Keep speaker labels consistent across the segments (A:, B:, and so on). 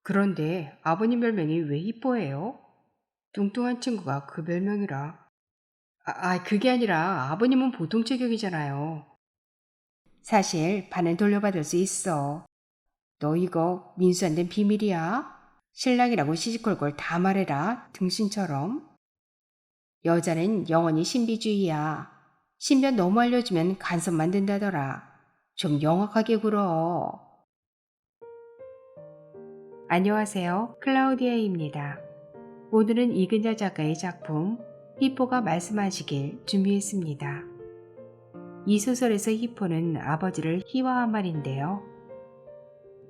A: 그런데 아버님 별명이 왜 히뽀예요? 뚱뚱한 친구가 그 별명이라. 그게 아니라 아버님은 보통 체격이잖아요. 사실 반은 돌려받을 수 있어. 너 이거 민수한텐 비밀이야? 신랑이라고 시집걸 걸 다 말해라, 등신처럼. 여자는 영원히 신비주의야. 신변 너무 알려주면 간섭 만든다더라. 좀 영악하게 굴어. 안녕하세요. 클라우디아입니다. 오늘은 이근자 작가의 작품 히포가 말씀하시길 준비했습니다. 이 소설에서 히포는 아버지를 희화한 말인데요.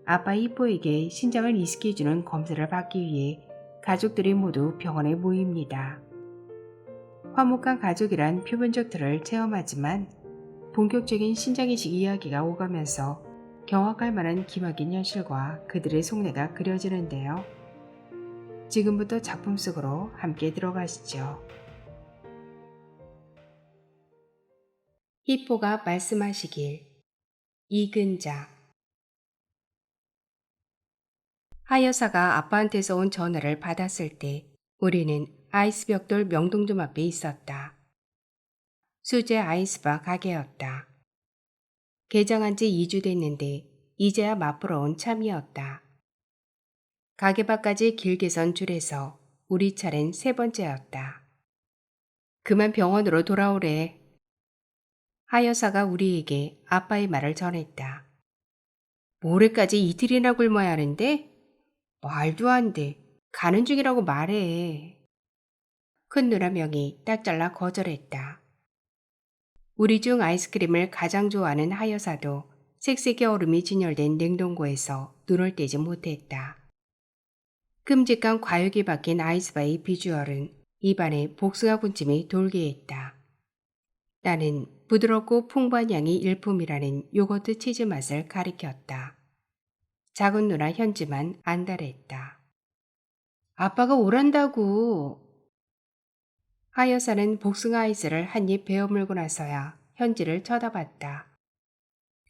A: 아빠 히포에게 신장을 이식해주는 검사를 받기 위해 가족들이 모두 병원에 모입니다. 화목한 가족이란 표면적 틀을 체험하지만 본격적인 신장 이식 이야기가 오가면서 경악할 만한 기막힌 현실과 그들의 속내가 그려지는데요. 지금부터 작품 속으로 함께 들어가시죠. 히포가 말씀하시길. 이근자. 하 여사가 아빠한테서 온 전화를 받았을 때 우리는 아이스 벽돌 명동점 앞에 있었다. 수제 아이스바 가게였다. 개장한 지 2주 됐는데 이제야 맛보러 온 참이었다. 가게 밖까지 길게 선 줄에서 우리 차례는 세 번째였다. 그만 병원으로 돌아오래. 하 여사가 우리에게 아빠의 말을 전했다. 모레까지 이틀이나 굶어야 하는데? 말도 안 돼. 가는 중이라고 말해. 큰 누나 명이 딱 잘라 거절했다. 우리 중 아이스크림을 가장 좋아하는 하 여사도 색색의 얼음이 진열된 냉동고에서 눈을 떼지 못했다. 큼직한 과육이 박힌 아이스바의 비주얼은 입안에 복숭아 군침이 돌게 했다. 나는 부드럽고 풍부한 향이 일품이라는 요거트 치즈 맛을 가리켰다. 작은 누나 현지만 안달했다. 아빠가 오란다고. 하 여사는 복숭아 아이스를 한 입 베어 물고 나서야 현지를 쳐다봤다.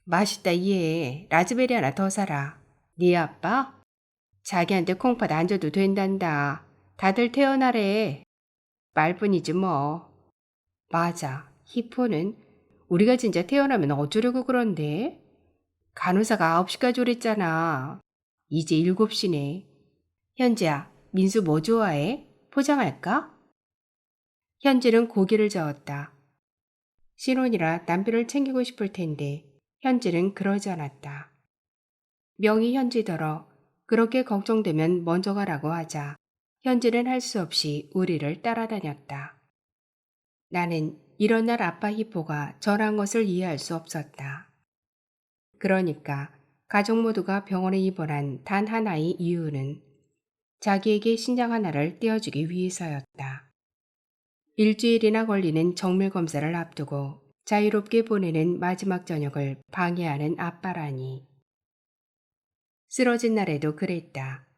A: 맛있다 얘. 라즈베리 하나 더 사라. 네 아빠? 자기한테 콩팥 안 줘도 된단다. 다들 태어나래. 말뿐이지 뭐. 맞아. 히포는 우리가 진짜 태어나면 어쩌려고 그런데? 간호사가 9시까지 오랬잖아. 이제 7시네. 현지야, 민수 뭐 좋아해? 포장할까? 현지는 고개를 저었다. 신혼이라 남편을 챙기고 싶을 텐데 현지는 그러지 않았다. 명이 현지더러 그렇게 걱정되면 먼저 가라고 하자 현지는 할 수 없이 우리를 따라다녔다. 나는 이런 날 아빠 히포가 저란 것을 이해할 수 없었다. 그러니까 가족 모두가 병원에 입원한 단 하나의 이유는 자기에게 신장 하나를 떼어주기 위해서였다. 일주일이나 걸리는 정밀 검사를 앞두고 자유롭게 보내는 마지막 저녁을 방해하는 아빠라니. 쓰러진 날에도 그랬다.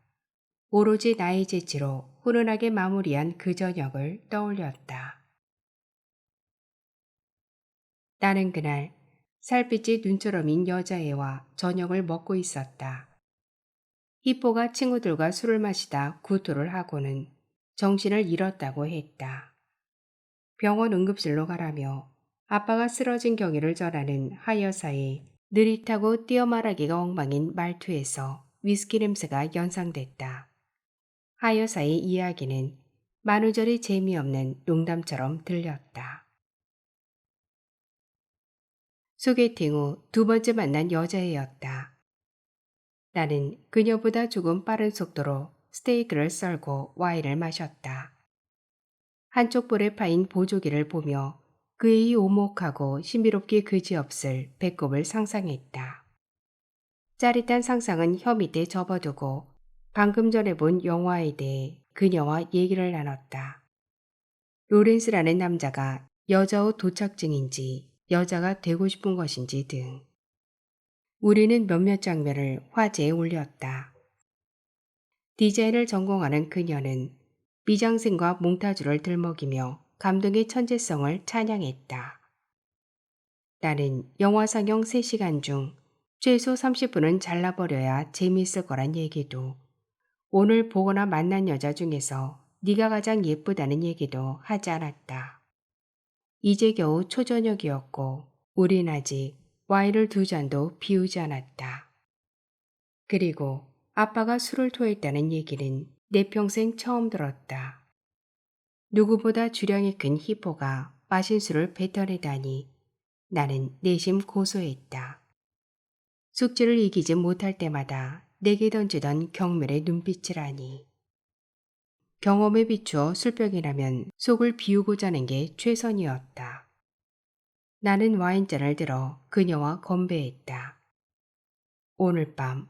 A: 오로지 나의 재치로 훈훈하게 마무리한 그 저녁을 떠올렸다. 나는 그날 살빛이 눈처럼인 여자애와 저녁을 먹고 있었다. 히포가 친구들과 술을 마시다 구토를 하고는 정신을 잃었다고 했다. 병원 응급실로 가라며 아빠가 쓰러진 경위를 전하는 하 여사의 느릿하고 띄어 말하기가 엉망인 말투에서 위스키 냄새가 연상됐다. 하 여사의 이야기는 만우절이 재미없는 농담처럼 들렸다. 소개팅 후 두 번째 만난 여자애였다. 나는 그녀보다 조금 빠른 속도로 스테이크를 썰고 와인을 마셨다. 한쪽 볼에 파인 보조개를 보며 그의 오목하고 신비롭게 그지없을 배꼽을 상상했다. 짜릿한 상상은 혀 밑에 접어두고 방금 전에 본 영화에 대해 그녀와 얘기를 나눴다. 로렌스라는 남자가 여자 옷 도착증인지 여자가 되고 싶은 것인지 등. 우리는 몇몇 장면을 화제에 올렸다. 디자인을 전공하는 그녀는 미장센과 몽타주를 들먹이며 감독의 천재성을 찬양했다. 나는 영화 상영 3시간 중 최소 30분은 잘라버려야 재미있을 거란 얘기도 오늘 보거나 만난 여자 중에서 네가 가장 예쁘다는 얘기도 하지 않았다. 이제 겨우 초저녁이었고 우린 아직 와인을 두 잔도 비우지 않았다. 그리고 아빠가 술을 토했다는 얘기는 내 평생 처음 들었다. 누구보다 주량이 큰 히포가 마신 술을 뱉어내다니 나는 내심 고소했다. 숙주를 이기지 못할 때마다 내게 던지던 경멸의 눈빛이라니. 경험에 비추어 술병이라면 속을 비우고자 하는 게 최선이었다. 나는 와인잔을 들어 그녀와 건배했다. 오늘 밤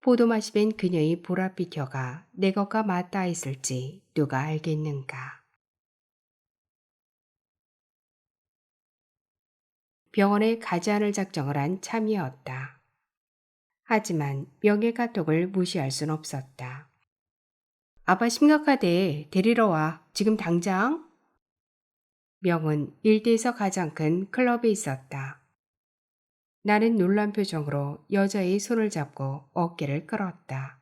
A: 포도 맛이 밴 그녀의 보랏빛 혀가 내 것과 맞닿아 있을지 누가 알겠는가. 병원에 가지 않을 작정을 한 참이었다. 하지만 명예 카톡을 무시할 순 없었다. 아빠 심각하대. 데리러 와. 지금 당장? 명은 일대에서 가장 큰 클럽에 있었다. 나는 놀란 표정으로 여자의 손을 잡고 어깨를 끌었다.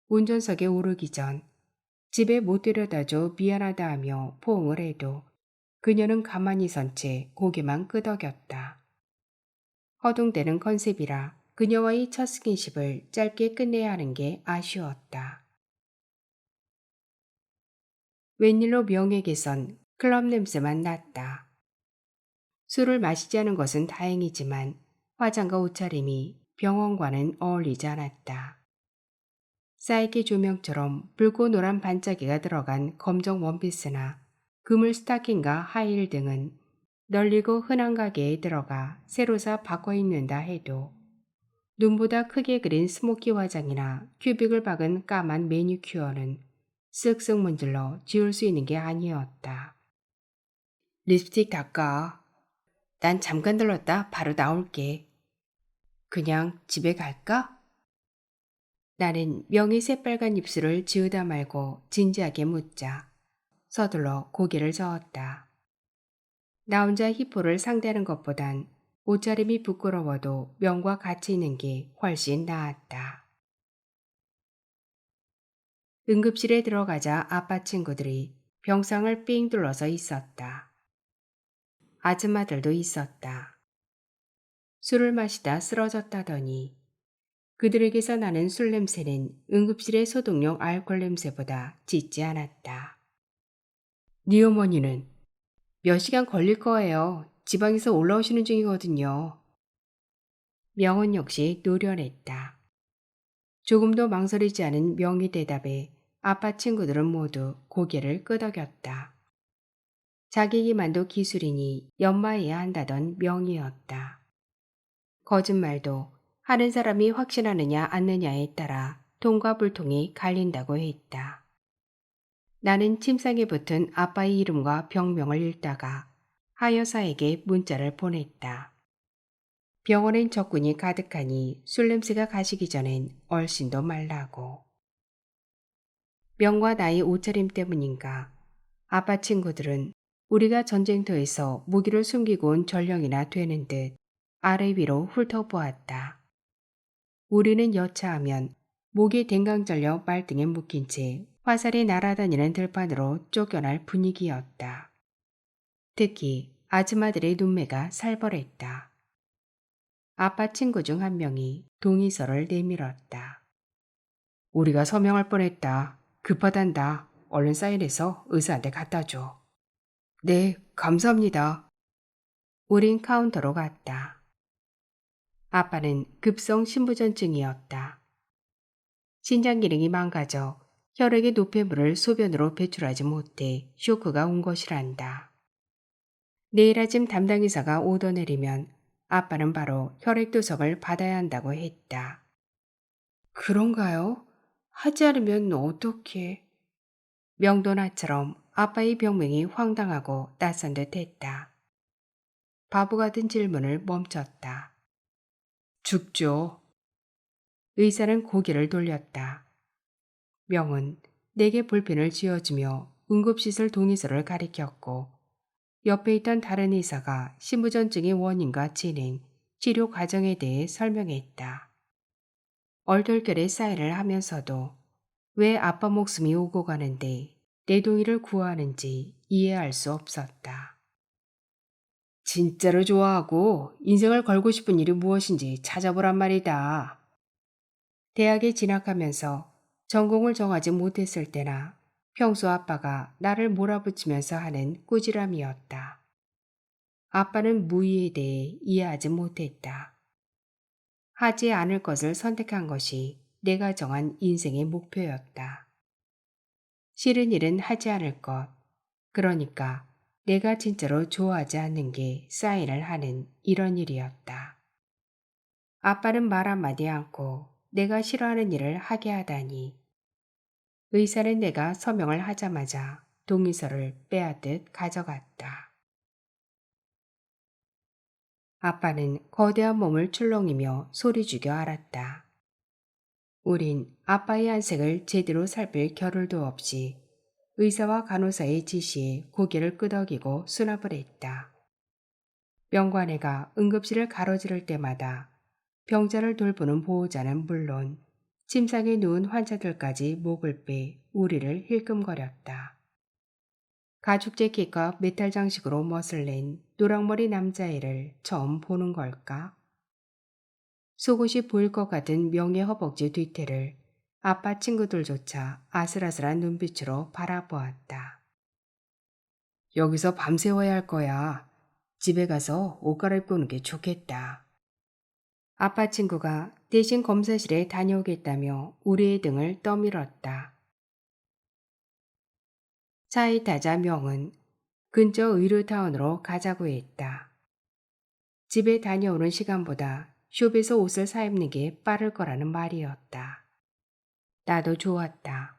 A: 운전석에 오르기 전 집에 못 데려다줘 미안하다 하며 포옹을 해도 그녀는 가만히 선 채 고개만 끄덕였다. 허둥대는 컨셉이라 그녀와의 첫 스킨십을 짧게 끝내야 하는 게 아쉬웠다. 웬일로 명에게선 클럽 냄새만 났다. 술을 마시지 않은 것은 다행이지만 화장과 옷차림이 병원과는 어울리지 않았다. 사이키 조명처럼 붉고 노란 반짝이가 들어간 검정 원피스나 그물 스타킹과 하이힐 등은 널리고 흔한 가게에 들어가 새로 사 바꿔 입는다 해도 눈보다 크게 그린 스모키 화장이나 큐빅을 박은 까만 매니큐어는 쓱쓱 문질러 지울 수 있는 게 아니었다. 립스틱 닦아. 난 잠깐 들렀다 바로 나올게. 그냥 집에 갈까? 나는 명의 새빨간 입술을 지우다 말고 진지하게 묻자 서둘러 고개를 저었다. 나 혼자 히포를 상대하는 것보단 옷차림이 부끄러워도 명과 같이 있는 게 훨씬 나았다. 응급실에 들어가자 아빠 친구들이 병상을 삥 둘러서 있었다. 아줌마들도 있었다. 술을 마시다 쓰러졌다더니 그들에게서 나는 술 냄새는 응급실의 소독용 알코올 냄새보다 짙지 않았다. 네 어머니는 몇 시간 걸릴 거예요. 지방에서 올라오시는 중이거든요. 명은 역시 노련했다. 조금도 망설이지 않은 명의 대답에 아빠 친구들은 모두 고개를 끄덕였다. 자기 기만도 기술이니 연마해야 한다던 명이었다. 거짓말도 하는 사람이 확신하느냐 않느냐에 따라 통과 불통이 갈린다고 했다. 나는 침상에 붙은 아빠의 이름과 병명을 읽다가 하여사에게 문자를 보냈다. 병원엔 적군이 가득하니 술 냄새가 가시기 전엔 얼씬도 말라고. 명과 나의 옷차림 때문인가 아빠 친구들은 우리가 전쟁터에서 무기를 숨기고 온 전령이나 되는 듯 아래 위로 훑어보았다. 우리는 여차하면 목에 댕강 잘려 말등에 묶인 채 화살이 날아다니는 들판으로 쫓겨날 분위기였다. 특히 아줌마들의 눈매가 살벌했다. 아빠 친구 중 한 명이 동의서를 내밀었다. 우리가 서명할 뻔했다. 급하단다. 얼른 사인해서 의사한테 갖다 줘. 네, 감사합니다. 우린 카운터로 갔다. 아빠는 급성 신부전증이었다. 신장 기능이 망가져 혈액의 노폐물을 소변으로 배출하지 못해 쇼크가 온 것이란다. 내일 아침 담당 의사가 오더 내리면 아빠는 바로 혈액도석을 받아야 한다고 했다. 그런가요? 하지 않으면 어떻게? 명도나처럼 아빠의 병명이 황당하고 낯선 듯 했다. 바보 같은 질문을 멈췄다. 죽죠. 의사는 고개를 돌렸다. 명은 내게 볼펜을 쥐어주며 응급시설 동의서를 가리켰고 옆에 있던 다른 의사가 신부전증의 원인과 진행, 치료 과정에 대해 설명했다. 얼떨결에 사인을 하면서도 왜 아빠 목숨이 오고 가는데 내 동의를 구하는지 이해할 수 없었다. 진짜로 좋아하고 인생을 걸고 싶은 일이 무엇인지 찾아보란 말이다. 대학에 진학하면서 전공을 정하지 못했을 때나 평소 아빠가 나를 몰아붙이면서 하는 꾸지람이었다. 아빠는 무의에 대해 이해하지 못했다. 하지 않을 것을 선택한 것이 내가 정한 인생의 목표였다. 싫은 일은 하지 않을 것. 그러니까 내가 진짜로 좋아하지 않는 게 사인을 하는 이런 일이었다. 아빠는 말 한마디 않고 내가 싫어하는 일을 하게 하다니. 의사는 내가 서명을 하자마자 동의서를 빼앗듯 가져갔다. 아빠는 거대한 몸을 출렁이며 소리 죽여 알았다. 우린 아빠의 안색을 제대로 살필 겨를도 없이 의사와 간호사의 지시에 고개를 끄덕이고 수납을 했다. 명관애가 응급실을 가로지를 때마다 병자를 돌보는 보호자는 물론 침상에 누운 환자들까지 목을 빼 우리를 힐끔거렸다. 가죽 재킷과 메탈 장식으로 멋을 낸 노랑머리 남자애를 처음 보는 걸까? 속옷이 보일 것 같은 명예 허벅지 뒤태를 아빠 친구들조차 아슬아슬한 눈빛으로 바라보았다. 여기서 밤새워야 할 거야. 집에 가서 옷 갈아입고 오는 게 좋겠다. 아빠 친구가 대신 검사실에 다녀오겠다며 우리의 등을 떠밀었다. 차에 타자 명은 근처 의료타운으로 가자고 했다. 집에 다녀오는 시간보다 숍에서 옷을 사입는 게 빠를 거라는 말이었다. 나도 좋았다.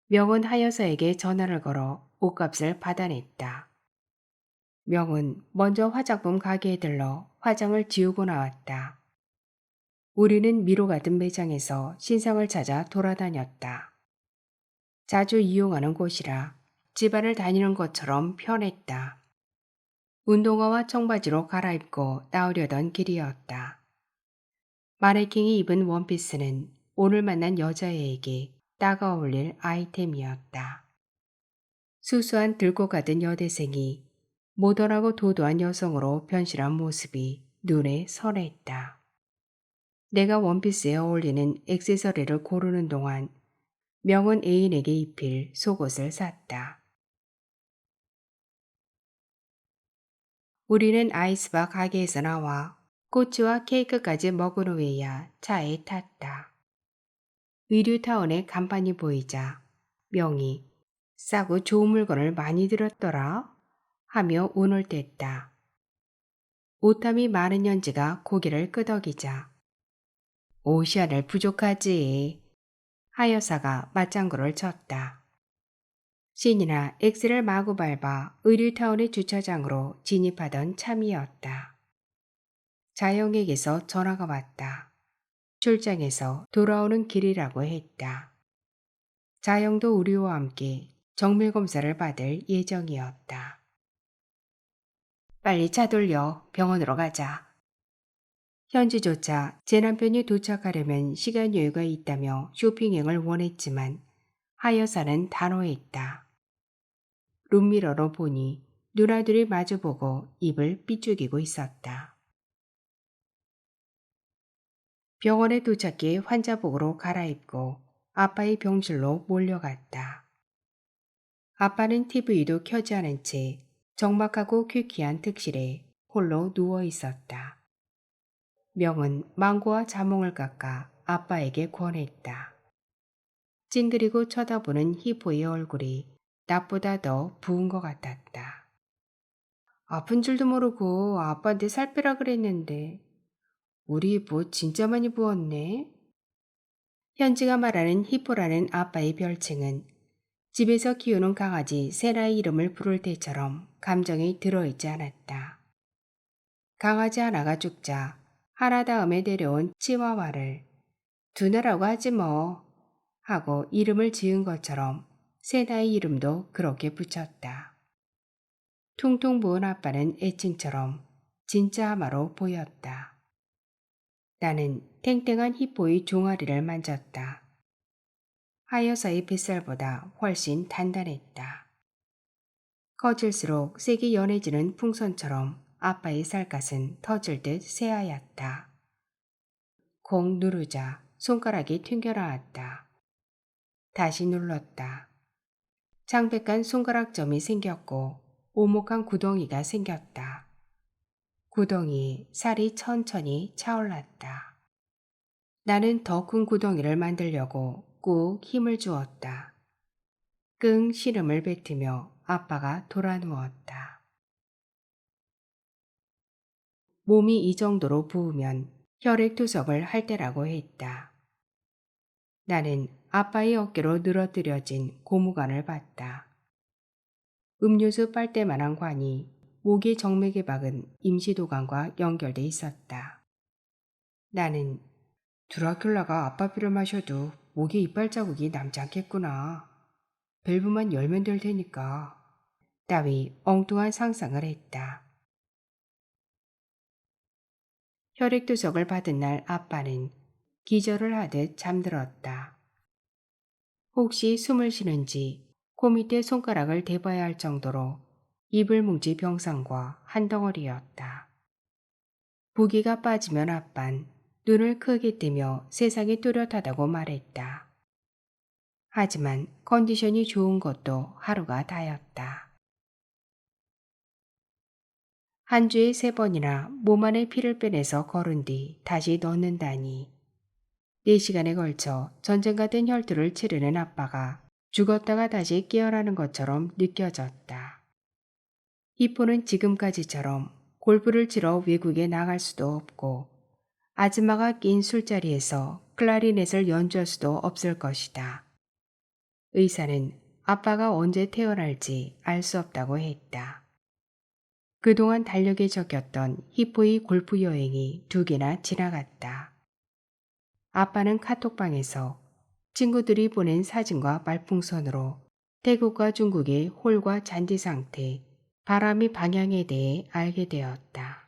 A: 명은 하여사에게 전화를 걸어 옷값을 받아냈다. 명은 먼저 화장품 가게에 들러 화장을 지우고 나왔다. 우리는 미로 같은 매장에서 신상을 찾아 돌아다녔다. 자주 이용하는 곳이라 집안을 다니는 것처럼 편했다. 운동화와 청바지로 갈아입고 나오려던 길이었다. 마네킹이 입은 원피스는 오늘 만난 여자애에게 딱 어울릴 아이템이었다. 수수한 들고 가던 여대생이 모던하고 도도한 여성으로 변신한 모습이 눈에 선했다. 내가 원피스에 어울리는 액세서리를 고르는 동안 명은 애인에게 입힐 속옷을 샀다. 우리는 아이스바 가게에서 나와 꼬치와 케이크까지 먹은 후에야 차에 탔다. 의류타운의 간판이 보이자 명이 싸고 좋은 물건을 많이 들었더라 하며 운을 뗐다. 오탐이 많은 연지가 고개를 끄덕이자 오시아를 부족하지 하여사가 맞장구를 쳤다. 신이나 엑스를 마구 밟아 의류타운의 주차장으로 진입하던 참이었다. 자영에게서 전화가 왔다. 출장에서 돌아오는 길이라고 했다. 자영도 우리와 함께 정밀검사를 받을 예정이었다. 빨리 차 돌려 병원으로 가자. 현지조차 제 남편이 도착하려면 시간 여유가 있다며 쇼핑행을 원했지만 하여사는 단호했다. 룸미러로 보니 누나들이 마주보고 입을 삐죽이고 있었다. 병원에 도착해 환자복으로 갈아입고 아빠의 병실로 몰려갔다. 아빠는 TV도 켜지 않은 채 적막하고 퀴퀴한 특실에 홀로 누워 있었다. 명은 망고와 자몽을 깎아 아빠에게 권했다. 찡그리고 쳐다보는 히포의 얼굴이 나보다 더 부은 것 같았다. 아픈 줄도 모르고 아빠한테 살 빼라 그랬는데 우리 뭐 진짜 많이 부었네? 현지가 말하는 히포라는 아빠의 별칭은 집에서 키우는 강아지 세나의 이름을 부를 때처럼 감정이 들어있지 않았다. 강아지 하나가 죽자 하나 다음에 내려온 치와와를 두나라고 하지 뭐 하고 이름을 지은 것처럼 세나의 이름도 그렇게 붙였다. 퉁퉁 부은 아빠는 애칭처럼 진짜 하마로 보였다. 나는 탱탱한 히포의 종아리를 만졌다. 하여사의 뱃살보다 훨씬 단단했다. 커질수록 색이 연해지는 풍선처럼 아빠의 살갗은 터질 듯 새하얗다. 콩 누르자 손가락이 튕겨나왔다. 다시 눌렀다. 창백한 손가락점이 생겼고 오목한 구덩이가 생겼다. 구덩이에 살이 천천히 차올랐다. 나는 더 큰 구덩이를 만들려고 꾹 힘을 주었다. 끙 시름을 뱉으며 아빠가 돌아 누웠다. 몸이 이 정도로 부으면 혈액투석을 할 때라고 했다. 나는 아빠의 어깨로 늘어뜨려진 고무관을 봤다. 음료수 빨대만한 관이 목의 정맥에 박은 임시도관과 연결돼 있었다. 나는 드라큘라가 아빠 피를 마셔도 목에 이빨 자국이 남지 않겠구나. 밸브만 열면 될 테니까. 따위 엉뚱한 상상을 했다. 혈액투석을 받은 날 아빠는 기절을 하듯 잠들었다. 혹시 숨을 쉬는지 코 밑에 손가락을 대봐야 할 정도로 이불 뭉치 병상과 한 덩어리였다. 부기가 빠지면 아빤 눈을 크게 뜨며 세상이 뚜렷하다고 말했다. 하지만 컨디션이 좋은 것도 하루가 다였다. 한 주에 3번이나 몸 안에 피를 빼내서 거른 뒤 다시 넣는다니. 4시간에 걸쳐 전쟁 같은 혈투를 치르는 아빠가 죽었다가 다시 깨어나는 것처럼 느껴졌다. 히포는 지금까지처럼 골프를 치러 외국에 나갈 수도 없고 아줌마가 낀 술자리에서 클라리넷을 연주할 수도 없을 것이다. 의사는 아빠가 언제 태어날지 알 수 없다고 했다. 그동안 달력에 적혔던 히포의 골프 여행이 2개나 지나갔다. 아빠는 카톡방에서 친구들이 보낸 사진과 말풍선으로 태국과 중국의 홀과 잔디 상태, 바람의 방향에 대해 알게 되었다.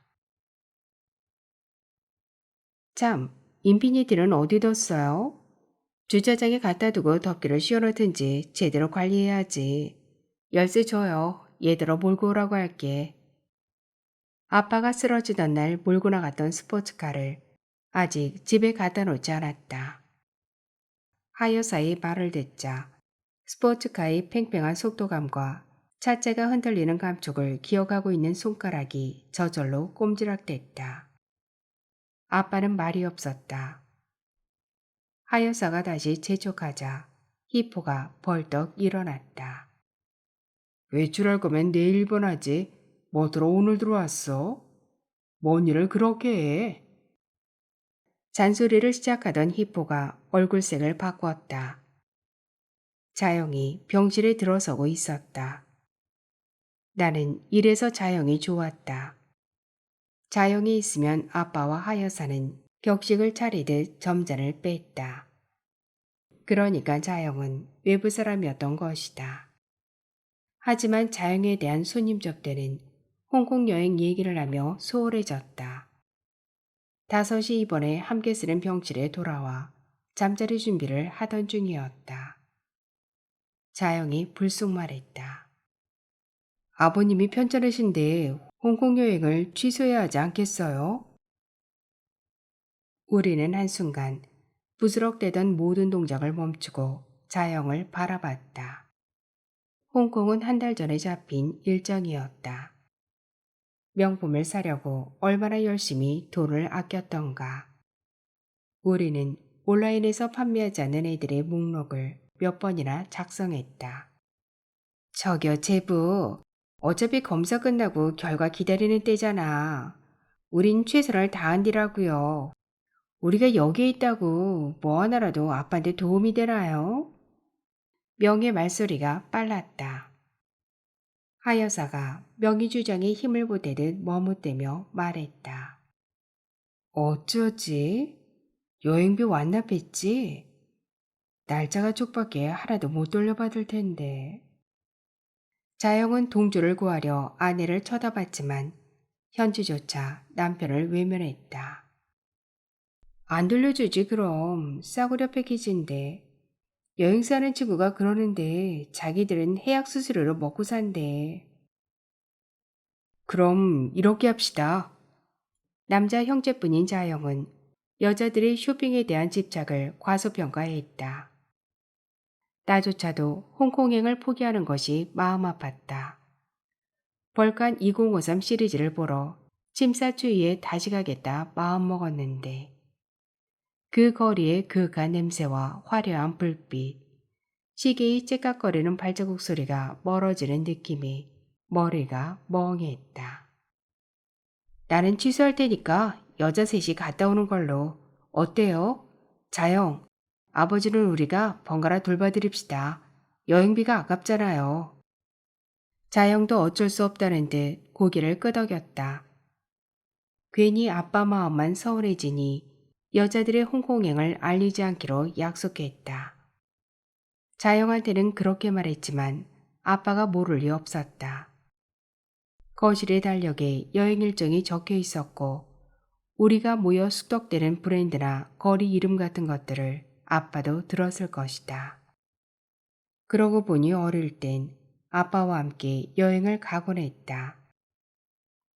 A: 참, 인피니티는 어디 뒀어요? 주차장에 갖다 두고 덮개를 씌워놓든지 제대로 관리해야지. 열쇠 줘요. 얘들아 몰고 오라고 할게. 아빠가 쓰러지던 날 몰고 나갔던 스포츠카를 아직 집에 갖다 놓지 않았다. 하여사의 말을 듣자 스포츠카의 팽팽한 속도감과 차체가 흔들리는 감촉을 기억하고 있는 손가락이 저절로 꼼지락댔다. 아빠는 말이 없었다. 하여사가 다시 재촉하자 히포가 벌떡 일어났다. 외출할 거면 내일 입원하지. 뭐들어 오늘 들어왔어? 뭔 일을 그렇게 해? 잔소리를 시작하던 히포가 얼굴색을 바꾸었다. 자영이 병실에 들어서고 있었다. 나는 이래서 자영이 좋았다. 자영이 있으면 아빠와 하여사는 격식을 차리듯 점잔을 뺐다. 그러니까 자영은 외부 사람이었던 것이다. 하지만 자영에 대한 손님 접대는 홍콩 여행 얘기를 하며 소홀해졌다. 5시 입원에 함께 쓰는 병실에 돌아와 잠자리 준비를 하던 중이었다. 자영이 불쑥 말했다. 아버님이 편찮으신데 홍콩 여행을 취소해야 하지 않겠어요? 우리는 한순간 부스럭대던 모든 동작을 멈추고 자영을 바라봤다. 홍콩은 1달 전에 잡힌 일정이었다. 명품을 사려고 얼마나 열심히 돈을 아꼈던가. 우리는 온라인에서 판매하지 않는 애들의 목록을 몇 번이나 작성했다. 저기요 제부, 어차피 검사 끝나고 결과 기다리는 때잖아. 우린 최선을 다한 뒤라고요. 우리가 여기에 있다고 뭐 하나라도 아빠한테 도움이 되나요? 명의 말소리가 빨랐다. 하여사가 명의 주장에 힘을 보태듯 머뭇대며 말했다. 어쩌지? 여행비 완납했지? 날짜가 촉박해 하나도 못 돌려받을 텐데. 자영은 동조를 구하려 아내를 쳐다봤지만 현주조차 남편을 외면했다. 안 돌려주지 그럼 싸구려 패키지인데. 여행사 하는 친구가 그러는데 자기들은 해약 수수료로 먹고 산대. 그럼 이렇게 합시다. 남자 형제뿐인 자영은 여자들의 쇼핑에 대한 집착을 과소평가했다. 나조차도 홍콩행을 포기하는 것이 마음 아팠다. 벌칸 2053 시리즈를 보러 침사추이에 다시 가겠다 마음먹었는데 그 거리의 그윽한 냄새와 화려한 불빛, 시계의 째깍거리는 발자국 소리가 멀어지는 느낌이 머리가 멍했다. 나는 취소할 테니까 여자 셋이 갔다 오는 걸로. 어때요? 자영, 아버지는 우리가 번갈아 돌봐드립시다. 여행비가 아깝잖아요. 자영도 어쩔 수 없다는 듯 고개를 끄덕였다. 괜히 아빠 마음만 서운해지니 여자들의 홍콩행을 알리지 않기로 약속했다. 자영한테는 그렇게 말했지만 아빠가 모를 리 없었다. 거실의 달력에 여행 일정이 적혀 있었고 우리가 모여 숙덕되는 브랜드나 거리 이름 같은 것들을 아빠도 들었을 것이다. 그러고 보니 어릴 땐 아빠와 함께 여행을 가곤 했다.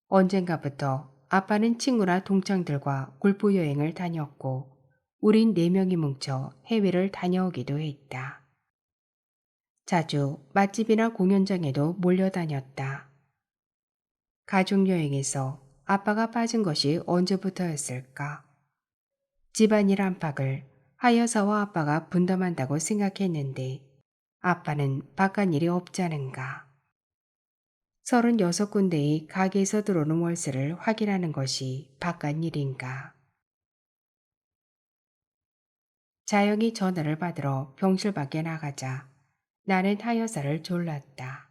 A: 언젠가부터 아빠는 친구나 동창들과 골프 여행을 다녔고 우린 4명이 뭉쳐 해외를 다녀오기도 했다. 자주 맛집이나 공연장에도 몰려다녔다. 가족여행에서 아빠가 빠진 것이 언제부터였을까? 집안일 안팎을 하여사와 아빠가 분담한다고 생각했는데 아빠는 바깥일이 없자는가. 36군데의 가게에서 들어오는 월세를 확인하는 것이 바깥일인가. 자영이 전화를 받으러 병실 밖에 나가자 나는 하여사를 졸랐다.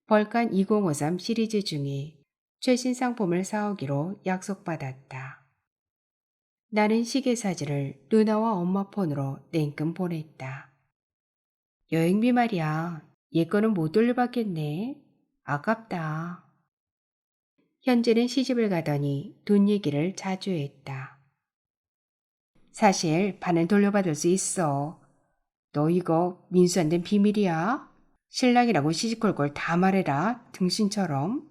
A: 벌칸 2053 시리즈 중에 최신 상품을 사오기로 약속받았다. 나는 시계 사진을 누나와 엄마 폰으로 냉큼 보냈다. 여행비 말이야. 얘 거는 못 돌려받겠네. 아깝다. 현재는 시집을 가더니 돈 얘기를 자주 했다. 사실 반은 돌려받을 수 있어. 너 이거 민수한텐 비밀이야. 신랑이라고 시집갈 걸 다 말해라. 등신처럼.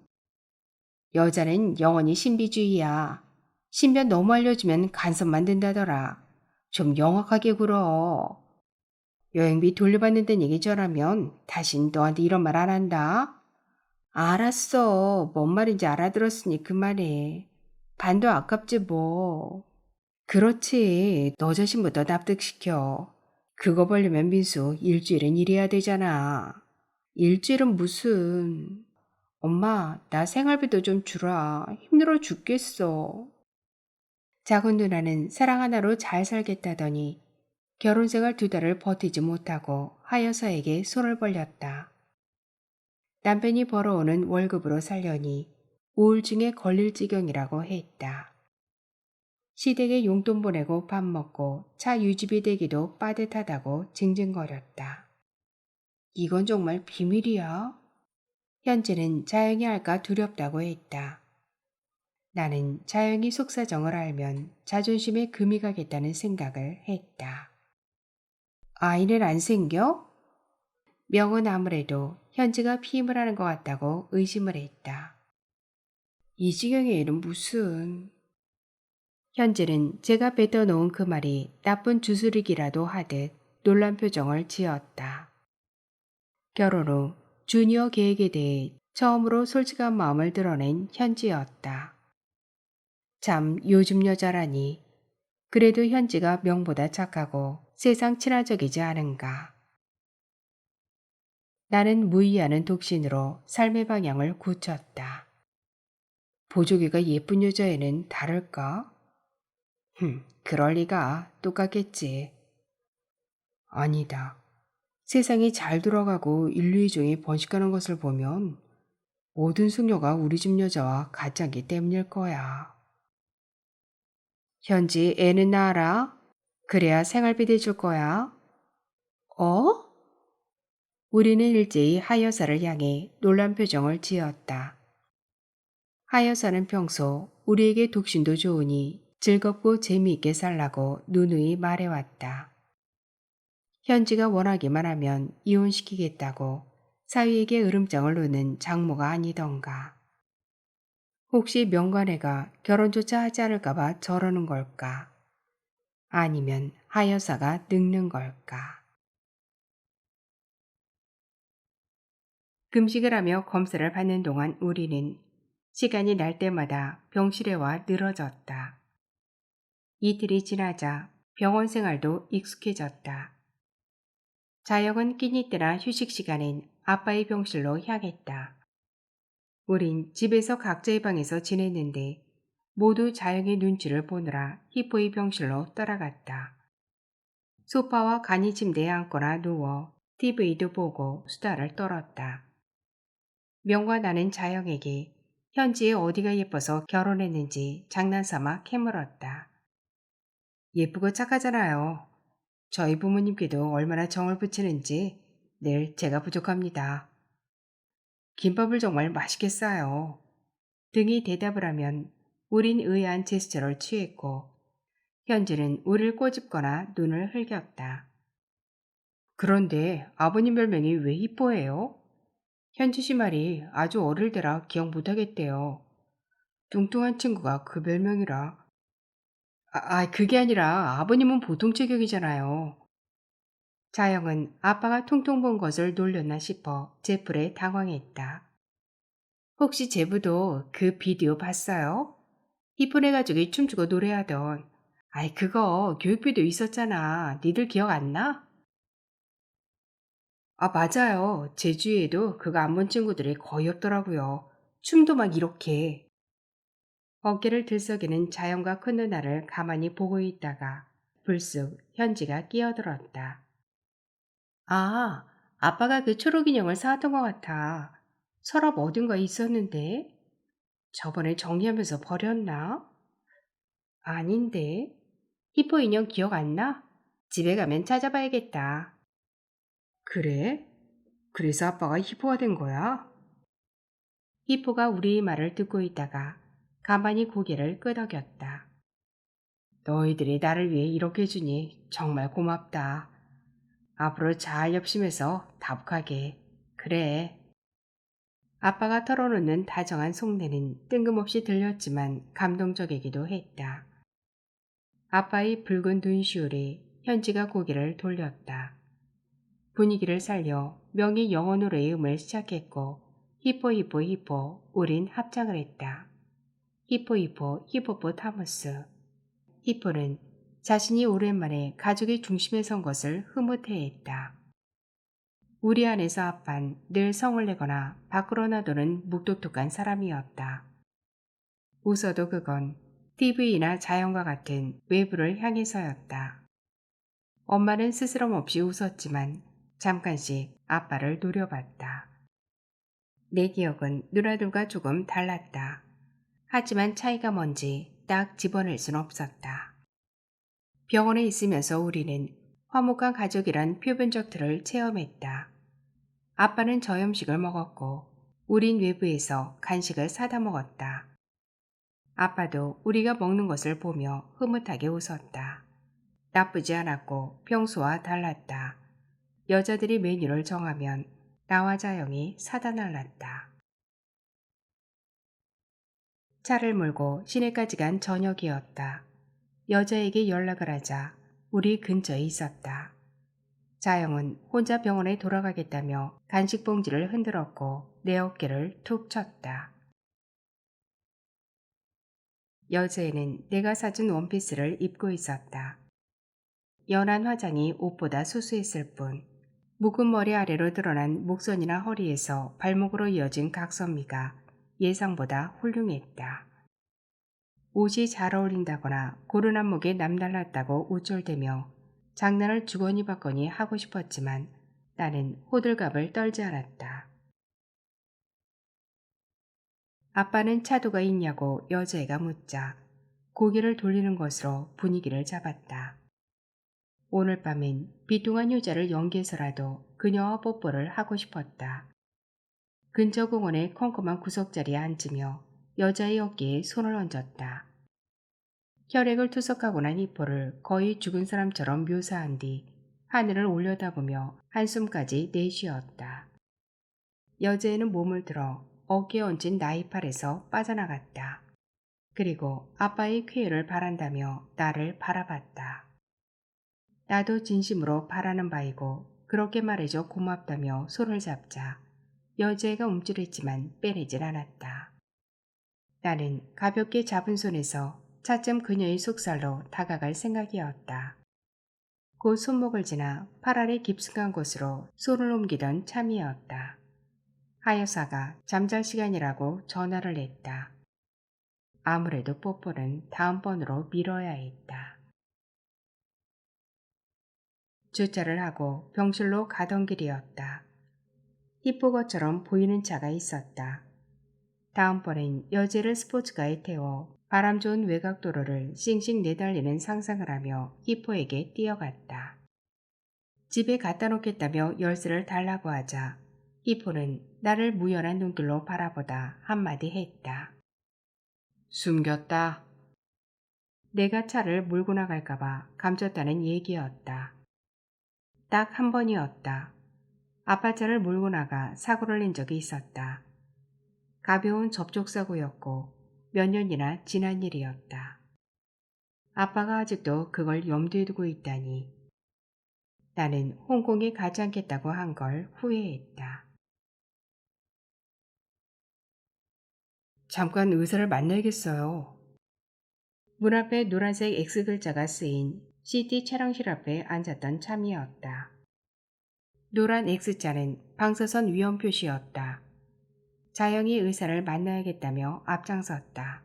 A: 여자는 영원히 신비주의야. 신변 너무 알려주면 간섭 만든다더라. 좀 영악하게 굴어. 여행비 돌려받는다는 얘기 전하면 다신 너한테 이런 말 안 한다. 알았어. 뭔 말인지 알아들었으니 그만해. 반도 아깝지 뭐. 그렇지. 너 자신부터 납득시켜. 그거 벌려면 민수 일주일은 일해야 되잖아. 일주일은 무슨. 엄마, 나 생활비도 좀 주라. 힘들어 죽겠어. 작은 누나는 사랑 하나로 잘 살겠다더니 결혼 생활 2달을 버티지 못하고 하여사에게 손을 벌렸다. 남편이 벌어오는 월급으로 살려니 우울증에 걸릴 지경이라고 했다. 시댁에 용돈 보내고 밥 먹고 차 유지비 대기도 빠듯하다고 징징거렸다. 이건 정말 비밀이야? 현재는 자영이 할까 두렵다고 했다. 나는 자영이 속사정을 알면 자존심에 금이 가겠다는 생각을 했다. 아이는 안 생겨? 명은 아무래도 현지가 피임을 하는 것 같다고 의심을 했다. 이 지경의 애는 무슨. 현지는 제가 뱉어놓은 그 말이 나쁜 주술이기라도 하듯 놀란 표정을 지었다. 결혼 후 주니어 계획에 대해 처음으로 솔직한 마음을 드러낸 현지였다. 참 요즘 여자라니. 그래도 현지가 명보다 착하고 세상 친화적이지 않은가. 나는 무의하는 독신으로 삶의 방향을 굳혔다. 보조개가 예쁜 여자애는 다를까? 그럴 리가. 똑같겠지. 아니다. 세상이 잘 돌아가고 인류의 종이 번식하는 것을 보면 모든 숙녀가 우리 집 여자와 같지 때문일 거야. 현지 애는 낳아라. 그래야 생활비 대줄 거야. 어? 우리는 일제히 하여사를 향해 놀란 표정을 지었다. 하여사는 평소 우리에게 독신도 좋으니 즐겁고 재미있게 살라고 누누이 말해왔다. 현지가 원하기만 하면 이혼시키겠다고 사위에게 으름장을 놓는 장모가 아니던가. 혹시 명관애가 결혼조차 하지 않을까봐 저러는 걸까? 아니면 하여사가 늙는 걸까? 금식을 하며 검사를 받는 동안 우리는 시간이 날 때마다 병실에 와 늘어졌다. 이틀이 지나자 병원 생활도 익숙해졌다. 자영은 끼니 때나 휴식 시간엔 아빠의 병실로 향했다. 우린 집에서 각자의 방에서 지냈는데 모두 자영의 눈치를 보느라 히포의 병실로 따라갔다. 소파와 간이 침대에 앉거나 누워 TV도 보고 수다를 떨었다. 명과 나는 자영에게 현지에 어디가 예뻐서 결혼했는지 장난삼아 캐물었다. 예쁘고 착하잖아요. 저희 부모님께도 얼마나 정을 붙이는지 늘 제가 부족합니다. 김밥을 정말 맛있게 싸요. 등이 대답을 하면 우린 의아한 제스처를 취했고 현지는 우리를 꼬집거나 눈을 흘겼다. 그런데 아버님 별명이 왜 히포예요? 현지 씨 말이 아주 어릴 때라 기억 못하겠대요. 뚱뚱한 친구가 그 별명이라. 그게 아니라 아버님은 보통 체격이잖아요. 자영은 아빠가 퉁퉁 본 것을 놀렸나 싶어 제풀에 당황했다. 혹시 제부도 그 비디오 봤어요? 히프네 가족이 춤추고 노래하던. 그거 교육비도 있었잖아. 니들 기억 안 나? 맞아요. 제 주위에도 그거 안 본 친구들이 거의 없더라고요. 춤도 막 이렇게. 어깨를 들썩이는 자연과 큰 누나를 가만히 보고 있다가 불쑥 현지가 끼어들었다. 아, 아빠가 그 초록 인형을 사왔던 것 같아. 서랍 어딘가에 있었는데? 저번에 정리하면서 버렸나? 아닌데. 히포 인형 기억 안 나? 집에 가면 찾아봐야겠다. 그래? 그래서 아빠가 히포가 된 거야? 히포가 우리의 말을 듣고 있다가 가만히 고개를 끄덕였다. 너희들이 나를 위해 이렇게 해주니 정말 고맙다. 앞으로 잘 협심해서 다복하게. 그래. 아빠가 털어놓는 다정한 속내는 뜬금없이 들렸지만 감동적이기도 했다. 아빠의 붉은 눈시울에 현지가 고개를 돌렸다. 분위기를 살려 명의 영어 노래의 음을 시작했고 히포 히포 히포 우린 합창을 했다. 히포 히포 히포포타머스. 히포는 자신이 오랜만에 가족의 중심에 선 것을 흐뭇해했다. 우리 안에서 아빤 늘 성을 내거나 밖으로 나도는 묵뚝뚝한 사람이었다. 웃어도 그건 TV나 자연과 같은 외부를 향해서였다. 엄마는 스스럼 없이 웃었지만 잠깐씩 아빠를 노려봤다. 내 기억은 누나들과 조금 달랐다. 하지만 차이가 뭔지 딱 집어낼 순 없었다. 병원에 있으면서 우리는 화목한 가족이란 표변적 틀을 체험했다. 아빠는 저염식을 먹었고 우린 외부에서 간식을 사다 먹었다. 아빠도 우리가 먹는 것을 보며 흐뭇하게 웃었다. 나쁘지 않았고 평소와 달랐다. 여자들이 메뉴를 정하면 나와 자영이 사다 날랐다. 차를 몰고 시내까지 간 저녁이었다. 여자에게 연락을 하자 우리 근처에 있었다. 자영은 혼자 병원에 돌아가겠다며 간식 봉지를 흔들었고 내 어깨를 툭 쳤다. 여자애는 내가 사준 원피스를 입고 있었다. 연한 화장이 옷보다 수수했을 뿐 묵은 머리 아래로 드러난 목선이나 허리에서 발목으로 이어진 각선미가 예상보다 훌륭했다. 옷이 잘 어울린다거나 고른 안목에 남달랐다고 우쭐대며 장난을 주거니 받거니 하고 싶었지만 나는 호들갑을 떨지 않았다. 아빠는 차도가 있냐고 여자애가 묻자 고개를 돌리는 것으로 분위기를 잡았다. 오늘 밤엔 비통한 효자를 연기해서라도 그녀와 뽀뽀를 하고 싶었다. 근처 공원의 컴컴한 구석자리에 앉으며 여자의 어깨에 손을 얹었다. 혈액을 투석하고 난 히포를 거의 죽은 사람처럼 묘사한 뒤 하늘을 올려다보며 한숨까지 내쉬었다. 여자애는 몸을 들어 어깨에 얹은 나이팔에서 빠져나갔다. 그리고 아빠의 쾌유를 바란다며 나를 바라봤다. 나도 진심으로 바라는 바이고 그렇게 말해줘 고맙다며 손을 잡자 여자애가 움찔했지만 빼내질 않았다. 나는 가볍게 잡은 손에서 차츰 그녀의 속살로 다가갈 생각이었다. 곧 손목을 지나 팔 아래 깊숙한 곳으로 손을 옮기던 참이었다. 하여사가 잠잘 시간이라고 전화를 했다. 아무래도 뽀뽀는 다음번으로 미뤄야 했다. 주차를 하고 병실로 가던 길이었다. 히포거처럼 보이는 차가 있었다. 다음번엔 여제를 스포츠카에 태워 바람 좋은 외곽도로를 싱싱 내달리는 상상을 하며 히포에게 뛰어갔다. 집에 갖다 놓겠다며 열쇠를 달라고 하자 히포는 나를 무연한 눈길로 바라보다 한마디 했다. 숨겼다. 내가 차를 몰고 나갈까봐 감췄다는 얘기였다. 딱 한 번이었다. 아빠 차를 몰고 나가 사고를 낸 적이 있었다. 가벼운 접촉사고였고 몇 년이나 지난 일이었다. 아빠가 아직도 그걸 염두에 두고 있다니. 나는 홍콩에 가지 않겠다고 한 걸 후회했다. 잠깐 의사를 만나야겠어요. 문 앞에 노란색 X글자가 쓰인 CT 촬영실 앞에 앉았던 참이었다. 노란 X자는 방사선 위험 표시였다. 자영이 의사를 만나야겠다며 앞장섰다.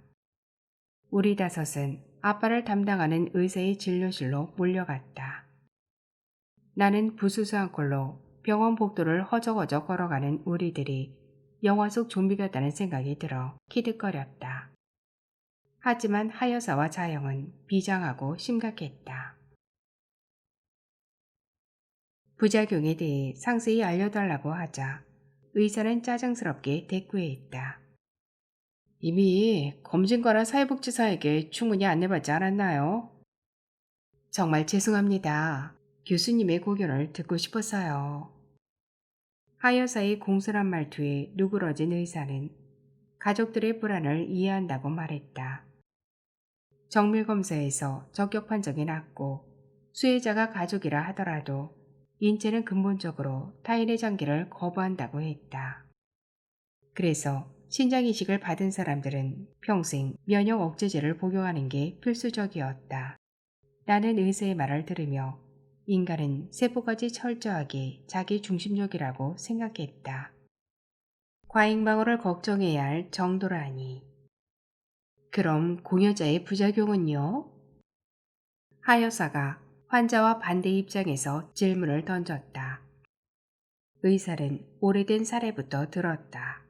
A: 우리 다섯은 아빠를 담당하는 의사의 진료실로 몰려갔다. 나는 부수수한 꼴로 병원 복도를 허적허적 걸어가는 우리들이 영화 속 좀비 같다는 생각이 들어 키득거렸다. 하지만 하여사와 자영은 비장하고 심각했다. 부작용에 대해 상세히 알려달라고 하자 의사는 짜증스럽게 대꾸했다. 이미 검진과나 사회복지사에게 충분히 안내받지 않았나요? 정말 죄송합니다. 교수님의 고견을 듣고 싶었어요. 하여사의 공손한 말투에 누그러진 의사는 가족들의 불안을 이해한다고 말했다. 정밀검사에서 적격 판정이 났고 수혜자가 가족이라 하더라도 인체는 근본적으로 타인의 장기를 거부한다고 했다. 그래서 신장이식을 받은 사람들은 평생 면역 억제제를 복용하는 게 필수적이었다. 나는 의사의 말을 들으며 인간은 세포까지 철저하게 자기 중심적이라고 생각했다. 과잉방어를 걱정해야 할 정도라니. 그럼 공여자의 부작용은요? 하여사가 환자와 반대 입장에서 질문을 던졌다. 의사는 오래된 사례부터 들었다.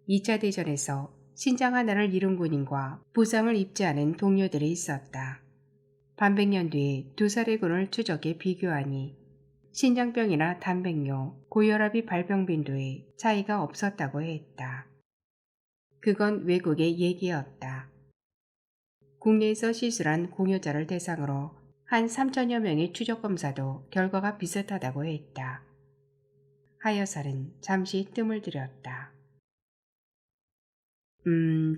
A: 2차 대전에서 신장 하나를 잃은 군인과 부상을 입지 않은 동료들이 있었다. 반백년 뒤에 두 사례 군을 추적해 비교하니 신장병이나 단백뇨, 고혈압이 발병 빈도에 차이가 없었다고 했다. 그건 외국의 얘기였다. 국내에서 시술한 공여자를 대상으로 한 3천여 명의 추적 검사도 결과가 비슷하다고 했다. 하여사는 잠시 뜸을 들였다.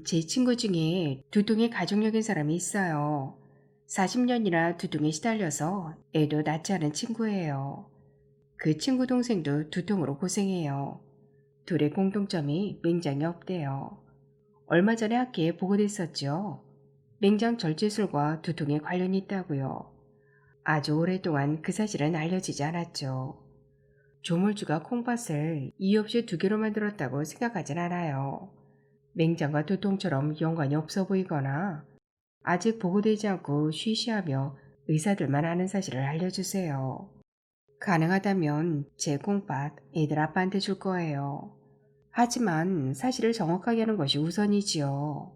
A: 제 친구 중에 두통에 가족력인 사람이 있어요. 40년이나 두통에 시달려서 애도 낳지 않은 친구예요. 그 친구 동생도 두통으로 고생해요. 둘의 공통점이 맹장이 없대요. 얼마 전에 학회에 보고됐었죠. 맹장 절제술과 두통에 관련이 있다고요. 아주 오랫동안 그 사실은 알려지지 않았죠. 조물주가 콩팥을 이유 없이 두 개로 만들었다고 생각하진 않아요. 맹장과 두통처럼 연관이 없어 보이거나 아직 보고되지 않고 쉬쉬하며 의사들만 아는 사실을 알려주세요. 가능하다면 제 콩팥 애들 아빠한테 줄 거예요. 하지만 사실을 정확하게 하는 것이 우선이지요.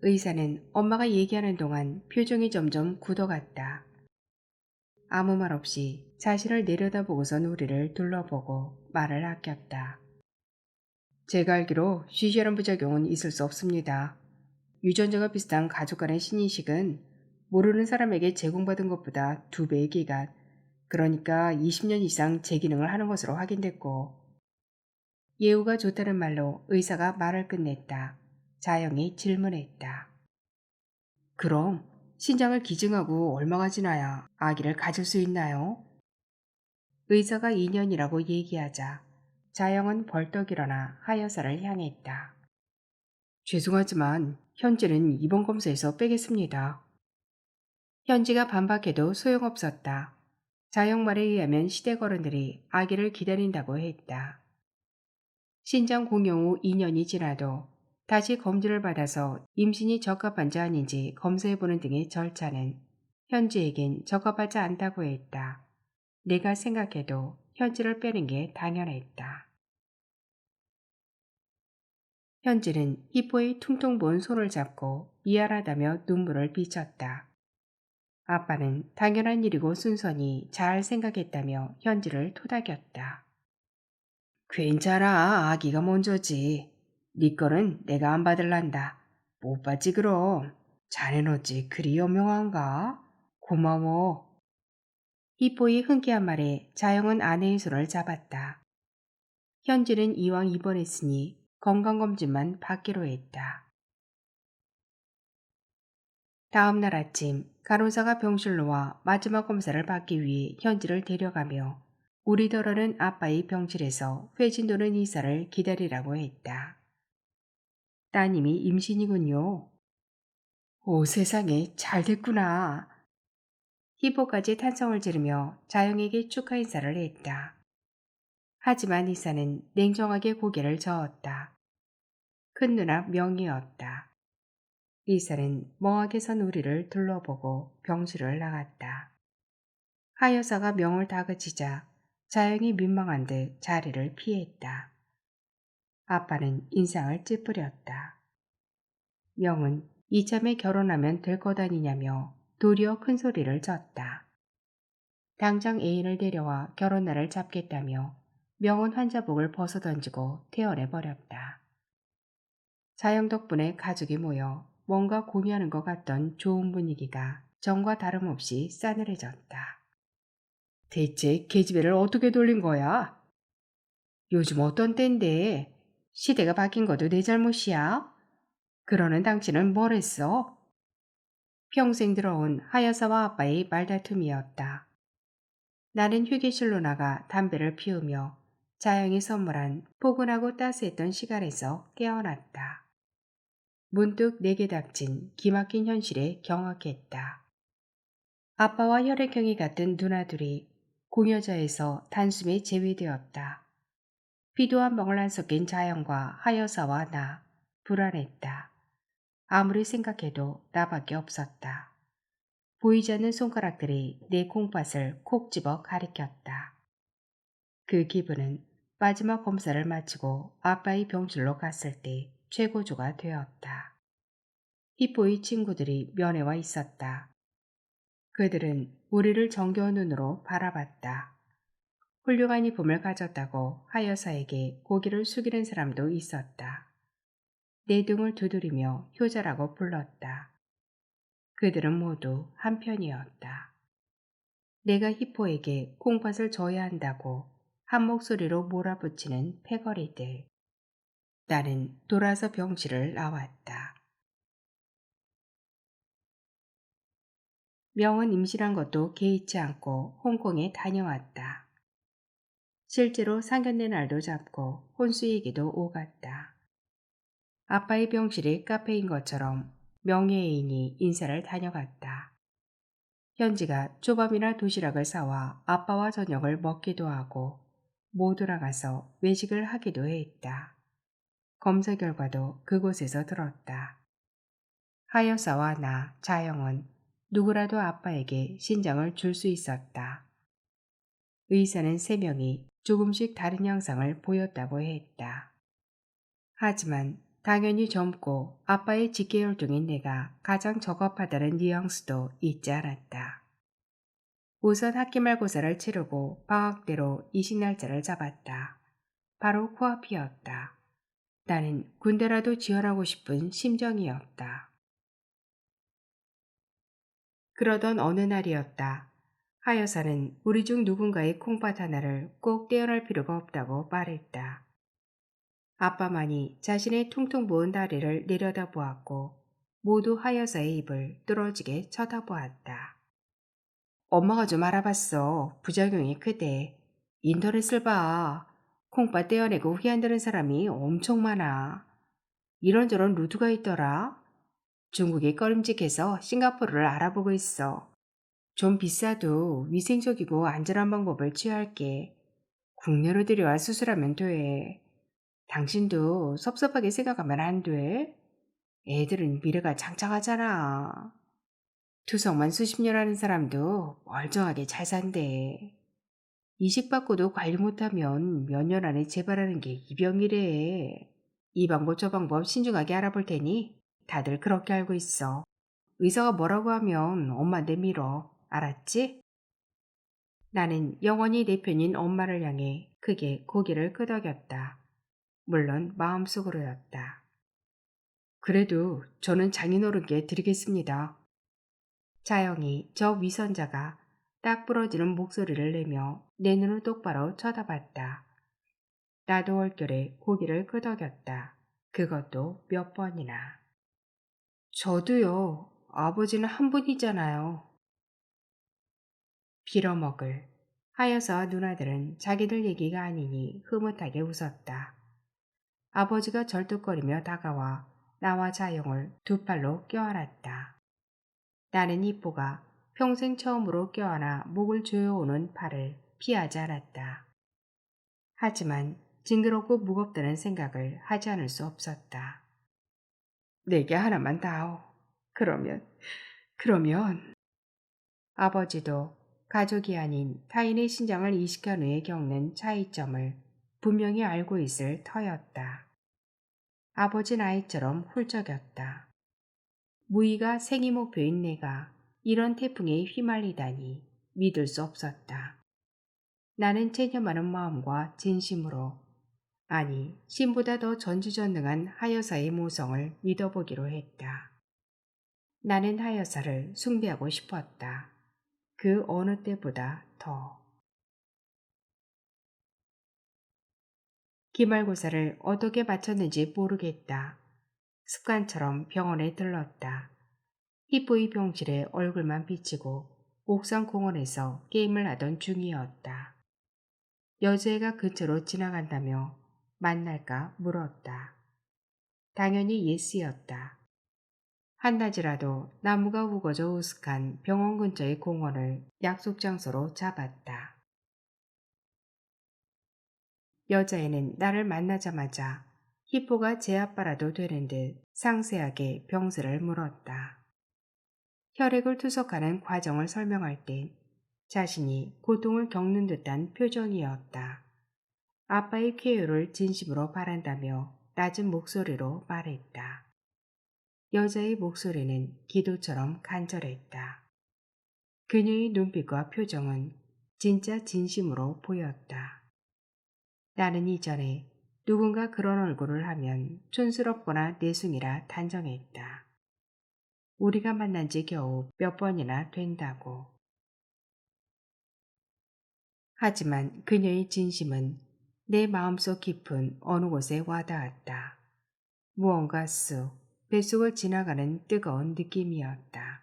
A: 의사는 엄마가 얘기하는 동안 표정이 점점 굳어갔다. 아무 말 없이 자신을 내려다보고선 우리를 둘러보고 말을 아꼈다. 제가 알기로 쉬쉬하는 부작용은 있을 수 없습니다. 유전자가 비슷한 가족 간의 신인식은 모르는 사람에게 제공받은 것보다 2배의 기간, 그러니까 20년 이상 제 기능을 하는 것으로 확인됐고. 예우가 좋다는 말로 의사가 말을 끝냈다. 자영이 질문했다. 그럼 신장을 기증하고 얼마가 지나야 아기를 가질 수 있나요? 의사가 2년이라고 얘기하자 자영은 벌떡 일어나 하여사를 향했다. 죄송하지만 현지는 이번 검사에서 빼겠습니다. 현지가 반박해도 소용없었다. 자영 말에 의하면 시댁 어른들이 아기를 기다린다고 했다. 신장 공용 후 2년이 지나도 다시 검진을 받아서 임신이 적합한지 아닌지 검사해보는 등의 절차는 현지에겐 적합하지 않다고 했다. 내가 생각해도 현지를 빼는 게 당연했다. 현지는 히포의 퉁퉁 부은 손을 잡고 미안하다며 눈물을 비쳤다. 아빠는 당연한 일이고 순선히 잘 생각했다며 현지를 토닥였다. 괜찮아, 아기가 먼저지. 네 거는 내가 안 받을란다. 못 받지 그럼. 자넨 어찌 그리 연명한가? 고마워. 히포의 흔쾌한 말에 자영은 아내의 손을 잡았다. 현지는 이왕 입원했으니 건강검진만 받기로 했다. 다음 날 아침 간호사가 병실로 와 마지막 검사를 받기 위해 현지를 데려가며 우리더러는 아빠의 병실에서 회진 도는 의사를 기다리라고 했다. 따님이 임신이군요. 오 세상에 잘 됐구나. 히포까지 탄성을 지르며 자영에게 축하 인사를 했다. 하지만 의사는 냉정하게 고개를 저었다. 큰 누나 명이었다. 의사는 멍하게 선 우리를 둘러보고 병실을 나갔다. 하여사가 명을 다그치자 자영이 민망한 듯 자리를 피했다. 아빠는 인상을 찌푸렸다. 명은 이참에 결혼하면 될 것 아니냐며 도리어 큰 소리를 쳤다. 당장 애인을 데려와 결혼날을 잡겠다며 명은 환자복을 벗어던지고 태어내버렸다. 자영 덕분에 가족이 모여 뭔가 고민하는 것 같던 좋은 분위기가 전과 다름없이 싸늘해졌다. 대체 계집애를 어떻게 돌린 거야? 요즘 어떤 때인데 시대가 바뀐 것도 내 잘못이야? 그러는 당신은 뭘 했어? 평생 들어온 하여사와 아빠의 말다툼이었다. 나는 휴게실로 나가 담배를 피우며 자영이 선물한 포근하고 따스했던 시간에서 깨어났다. 문득 내게 닥친 기막힌 현실에 경악했다. 아빠와 혈액형이 같은 누나들이 공여자에서 단숨에 제외되었다. 피도 한 방울 안 섞인 자영과 하여사와 나 불안했다. 아무리 생각해도 나밖에 없었다. 보이지 않는 손가락들이 내 콩팥을 콕 집어 가리켰다. 그 기분은 마지막 검사를 마치고 아빠의 병실로 갔을 때 최고조가 되었다. 히포의 친구들이 면회와 있었다. 그들은 우리를 정겨운 눈으로 바라봤다. 훌륭한 이품을 가졌다고 하여사에게 고개를 숙이는 사람도 있었다. 내 등을 두드리며 효자라고 불렀다. 그들은 모두 한편이었다. 내가 히포에게 콩팥을 줘야 한다고 한 목소리로 몰아붙이는 패거리들. 나는 돌아서 병실을 나왔다. 명은 임신한 것도 개의치 않고 홍콩에 다녀왔다. 실제로 상견례 날도 잡고 혼수 얘기도 오갔다. 아빠의 병실이 카페인 것처럼 명의 애인이 인사를 다녀갔다. 현지가 초밥이나 도시락을 사와 아빠와 저녁을 먹기도 하고 모두 나가서 외식을 하기도 했다. 검사 결과도 그곳에서 들었다. 하여사와 나, 자영은 누구라도 아빠에게 신장을 줄 수 있었다. 의사는 3명이 조금씩 다른 양상을 보였다고 했다. 하지만 당연히 젊고 아빠의 직계혈통인 내가 가장 적합하다는 뉘앙스도 잊지 않았다. 우선 학기 말고사를 치르고 방학대로 이식 날짜를 잡았다. 바로 코앞이었다. 나는 군대라도 지원하고 싶은 심정이었다. 그러던 어느 날이었다. 하여사는 우리 중 누군가의 콩팥 하나를 꼭 떼어낼 필요가 없다고 말했다. 아빠만이 자신의 퉁퉁 부은 다리를 내려다보았고 모두 하여사의 입을 뚫어지게 쳐다보았다. 엄마가 좀 알아봤어. 부작용이 크대. 인터넷을 봐. 콩팥 떼어내고 후회한다는 사람이 엄청 많아. 이런저런 루트가 있더라. 중국이 꺼림직해서 싱가포르를 알아보고 있어. 좀 비싸도 위생적이고 안전한 방법을 취할게. 국내로 들여와 수술하면 돼. 당신도 섭섭하게 생각하면 안 돼. 애들은 미래가 창창하잖아. 투석만 수십 년 하는 사람도 멀쩡하게 잘 산대. 이식받고도 관리 못하면 몇 년 안에 재발하는 게 이병이래. 이 방법 저 방법 신중하게 알아볼 테니 다들 그렇게 알고 있어. 의사가 뭐라고 하면 엄마한테 밀어. 알았지? 나는 영원히 내 편인 엄마를 향해 크게 고개를 끄덕였다. 물론 마음속으로였다. 그래도 저는 장인어른께 드리겠습니다. 자영이 저 위선자가 딱 부러지는 목소리를 내며 내 눈을 똑바로 쳐다봤다. 나도 얼결에 고개를 끄덕였다. 그것도 몇 번이나. 저도요. 아버지는 한 분이잖아요. 빌어먹을. 하여사 누나들은 자기들 얘기가 아니니 흐뭇하게 웃었다. 아버지가 절뚝거리며 다가와 나와 자영을 두 팔로 껴안았다. 나는 이뽀가 평생 처음으로 껴안아 목을 조여오는 팔을 피하지 않았다. 하지만 징그럽고 무겁다는 생각을 하지 않을 수 없었다. 내게 하나만 다오. 그러면 아버지도 가족이 아닌 타인의 신장을 이식한 후에 겪는 차이점을 분명히 알고 있을 터였다. 아버지 나이처럼 훌쩍였다. 무의가 생이 목표인 내가 이런 태풍에 휘말리다니 믿을 수 없었다. 나는 체념하는 마음과 진심으로, 아니 신보다 더 전지전능한 하여사의 모성을 믿어보기로 했다. 나는 하여사를 숭배하고 싶었다. 그 어느 때보다 더. 기말고사를 어떻게 마쳤는지 모르겠다. 습관처럼 병원에 들렀다. 히포의 병실에 얼굴만 비치고 옥상 공원에서 게임을 하던 중이었다. 여자애가 근처로 지나간다며 만날까 물었다. 당연히 예스였다. 한낮이라도 나무가 우거져 우스한 병원 근처의 공원을 약속 장소로 잡았다. 여자애는 나를 만나자마자 히포가 제 아빠라도 되는 듯 상세하게 병세를 물었다. 혈액을 투석하는 과정을 설명할 땐 자신이 고통을 겪는 듯한 표정이었다. 아빠의 쾌유를 진심으로 바란다며 낮은 목소리로 말했다. 여자의 목소리는 기도처럼 간절했다. 그녀의 눈빛과 표정은 진짜 진심으로 보였다. 나는 이전에 누군가 그런 얼굴을 하면 촌스럽거나 내숭이라 단정했다. 우리가 만난 지 겨우 몇 번이나 된다고. 하지만 그녀의 진심은 내 마음속 깊은 어느 곳에 와닿았다. 무언가 쑥 뱃속을 지나가는 뜨거운 느낌이었다.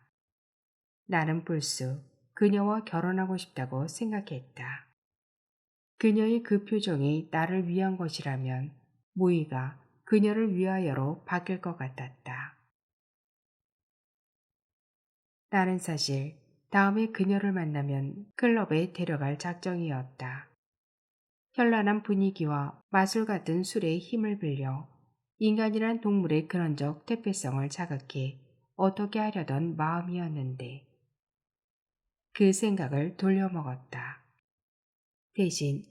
A: 나는 불쑥 그녀와 결혼하고 싶다고 생각했다. 그녀의 그 표정이 나를 위한 것이라면 무의가 그녀를 위하여로 바뀔 것 같았다. 나는 사실 다음에 그녀를 만나면 클럽에 데려갈 작정이었다. 현란한 분위기와 마술 같은 술의 힘을 빌려 인간이란 동물의 근원적 퇴폐성을 자극해 어떻게 하려던 마음이었는데 그 생각을 돌려먹었다. 대신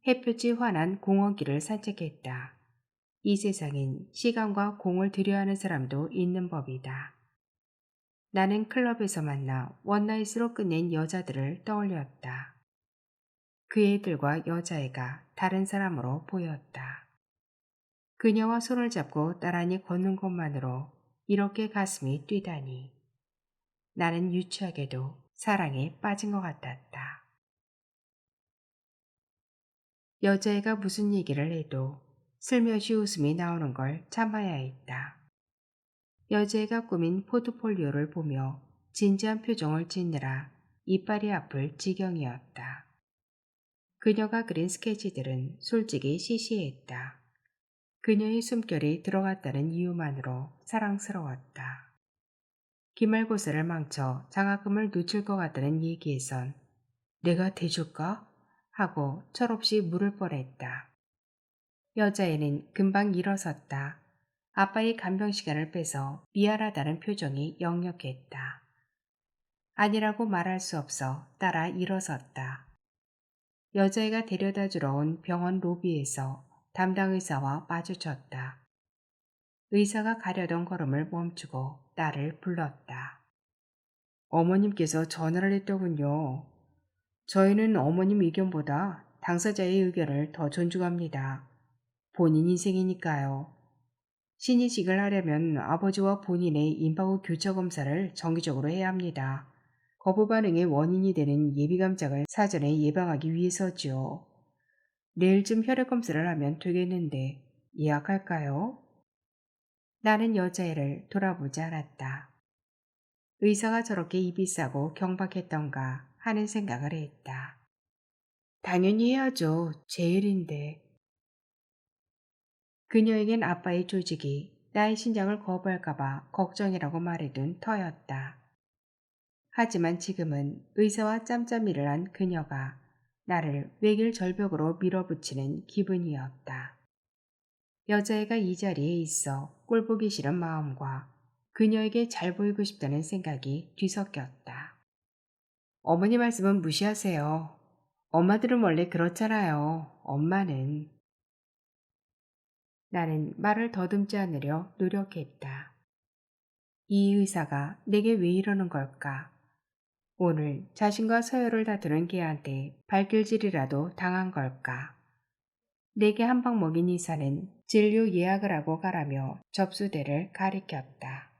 A: 햇볕이 환한 공원길을 산책했다. 이 세상엔 시간과 공을 들여야 하는 사람도 있는 법이다. 나는 클럽에서 만나 원나잇으로 끝낸 여자들을 떠올렸다. 그 애들과 여자애가 다른 사람으로 보였다. 그녀와 손을 잡고 나란히 걷는 것만으로 이렇게 가슴이 뛰다니. 나는 유치하게도 사랑에 빠진 것 같았다. 여자애가 무슨 얘기를 해도 슬며시 웃음이 나오는 걸 참아야 했다. 여자애가 꾸민 포트폴리오를 보며 진지한 표정을 짓느라 이빨이 아플 지경이었다. 그녀가 그린 스케치들은 솔직히 시시했다. 그녀의 숨결이 들어갔다는 이유만으로 사랑스러웠다. 기말고사를 망쳐 장학금을 놓칠 것 같다는 얘기에선 내가 대줄까? 하고 철없이 물을 뻔했다. 여자애는 금방 일어섰다. 아빠의 간병 시간을 빼서 미안하다는 표정이 역력했다. 아니라고 말할 수 없어 따라 일어섰다. 여자애가 데려다 주러 온 병원 로비에서 담당 의사와 마주쳤다. 의사가 가려던 걸음을 멈추고 나를 불렀다. 어머님께서 전화를 했더군요. 저희는 어머님 의견보다 당사자의 의견을 더 존중합니다. 본인 인생이니까요. 신이식을 하려면 아버지와 본인의 임박 후 교차 검사를 정기적으로 해야 합니다. 거부 반응의 원인이 되는 예비감작을 사전에 예방하기 위해서죠. 내일쯤 혈액 검사를 하면 되겠는데 예약할까요? 나는 여자애를 돌아보지 않았다. 의사가 저렇게 입이 싸고 경박했던가 하는 생각을 했다. 당연히 해야죠. 제 일인데. 그녀에겐 아빠의 조직이 나의 신장을 거부할까봐 걱정이라고 말해둔 터였다. 하지만 지금은 의사와 짬짬이를 한 그녀가 나를 외길 절벽으로 밀어붙이는 기분이었다. 여자애가 이 자리에 있어 꼴보기 싫은 마음과 그녀에게 잘 보이고 싶다는 생각이 뒤섞였다. 어머니 말씀은 무시하세요. 엄마들은 원래 그렇잖아요. 엄마는. 나는 말을 더듬지 않으려 노력했다. 이 의사가 내게 왜 이러는 걸까? 오늘 자신과 서열을 다투는 걔한테 발길질이라도 당한 걸까? 내게 한 방 먹인 의사는 진료 예약을 하고 가라며 접수대를 가리켰다.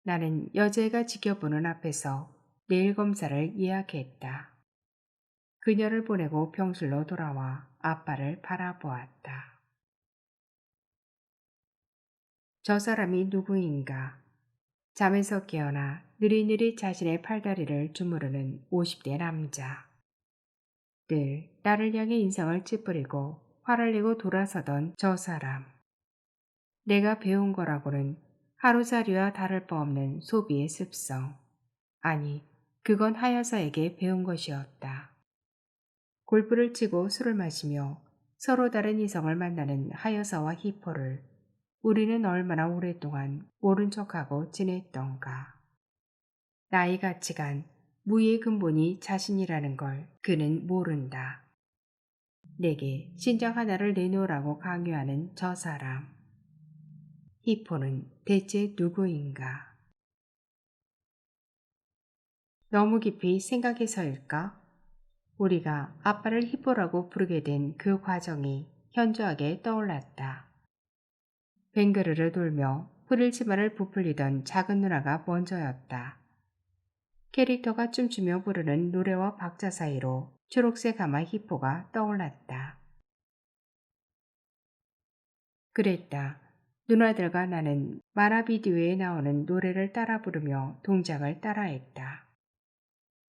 A: 나는 여자애가 지켜보는 앞에서 내일 검사를 예약했다. 그녀를 보내고 병실로 돌아와 아빠를 바라보았다. 저 사람이 누구인가? 잠에서 깨어나 느릿느릿 자신의 팔다리를 주무르는 50대 남자. 늘 나를 향해 인상을 찌푸리고 화를 내고 돌아서던 저 사람. 내가 배운 거라고는 하루살이와 다를 바 없는 소비의 습성. 아니, 그건 하여사에게 배운 것이었다. 골프를 치고 술을 마시며 서로 다른 이성을 만나는 하여사와 히포를 우리는 얼마나 오랫동안 모른 척하고 지냈던가. 나의 가치관, 무의 근본이 자신이라는 걸 그는 모른다. 내게 신장 하나를 내놓으라고 강요하는 저 사람. 히포는 대체 누구인가? 너무 깊이 생각해서일까? 우리가 아빠를 히포라고 부르게 된 그 과정이 현저하게 떠올랐다. 뱅그르르 돌며 푸른 치마를 부풀리던 작은 누나가 먼저였다. 캐릭터가 춤추며 부르는 노래와 박자 사이로 초록색 가마 히포가 떠올랐다. 그랬다. 누나들과 나는 만화 비디오에 나오는 노래를 따라 부르며 동작을 따라했다.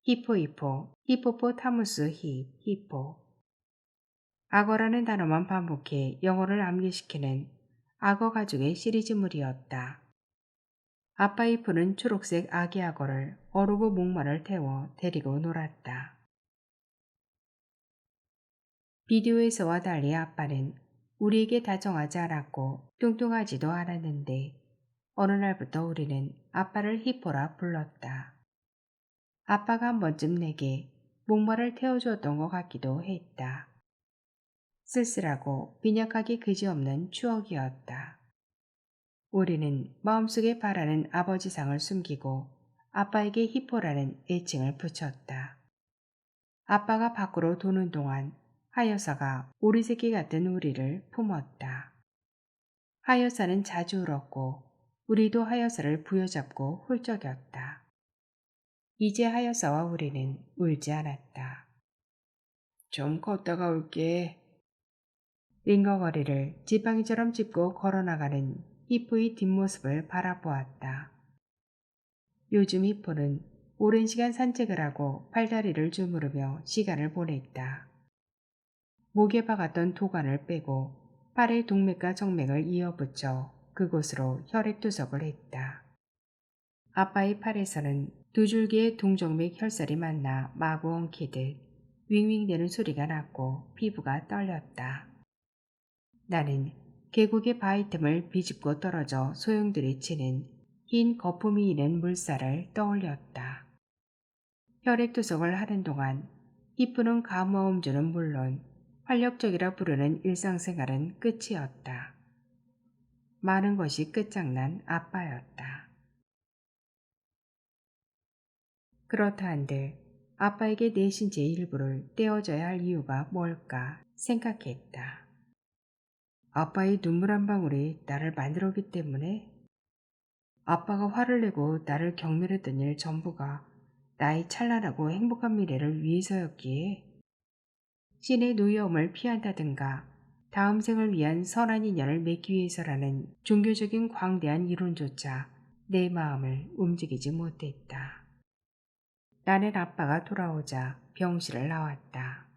A: 히포 히포, 히포포타무스 히포. 악어라는 단어만 반복해 영어를 암기시키는 악어 가족의 시리즈물이었다. 아빠 히포는 초록색 아기 악어를 어르고 목마를 태워 데리고 놀았다. 비디오에서와 달리 아빠는 우리에게 다정하지 않았고 뚱뚱하지도 않았는데 어느 날부터 우리는 아빠를 히포라 불렀다. 아빠가 한 번쯤 내게 목마를 태워주었던 것 같기도 했다. 쓸쓸하고 빈약하기 그지없는 추억이었다. 우리는 마음속에 바라는 아버지상을 숨기고 아빠에게 히포라는 애칭을 붙였다. 아빠가 밖으로 도는 동안 하여사가 오리새끼 같은 우리를 품었다. 하여사는 자주 울었고 우리도 하여사를 부여잡고 훌쩍였다. 이제 하여사와 우리는 울지 않았다. 좀 걷다가 올게. 링거거리를 지팡이처럼 짚고 걸어나가는 히포의 뒷모습을 바라보았다. 요즘 히포는 오랜 시간 산책을 하고 팔다리를 주무르며 시간을 보냈다. 목에 박았던 도관을 빼고 팔에 동맥과 정맥을 이어붙여 그곳으로 혈액투석을 했다. 아빠의 팔에서는 두 줄기의 동정맥 혈살이 만나 마구 엉키듯 윙윙대는 소리가 났고 피부가 떨렸다. 나는 계곡의 바위 틈을 비집고 떨어져 소용돌이 치는 흰 거품이 있는 물살을 떠올렸다. 혈액투석을 하는 동안 히프는 가무음주는 물론 활력적이라 부르는 일상생활은 끝이었다. 많은 것이 끝장난 아빠였다. 그렇다 한들 아빠에게 내 신체의 일부를 떼어줘야 할 이유가 뭘까 생각했다. 아빠의 눈물 한 방울이 나를 만들었기 때문에? 아빠가 화를 내고 나를 경멸했던 일 전부가 나의 찬란하고 행복한 미래를 위해서였기에 신의 노여움을 피한다든가 다음 생을 위한 선한 인연을 맺기 위해서라는 종교적인 광대한 이론조차 내 마음을 움직이지 못했다. 나는 아빠가 돌아오자 병실을 나왔다.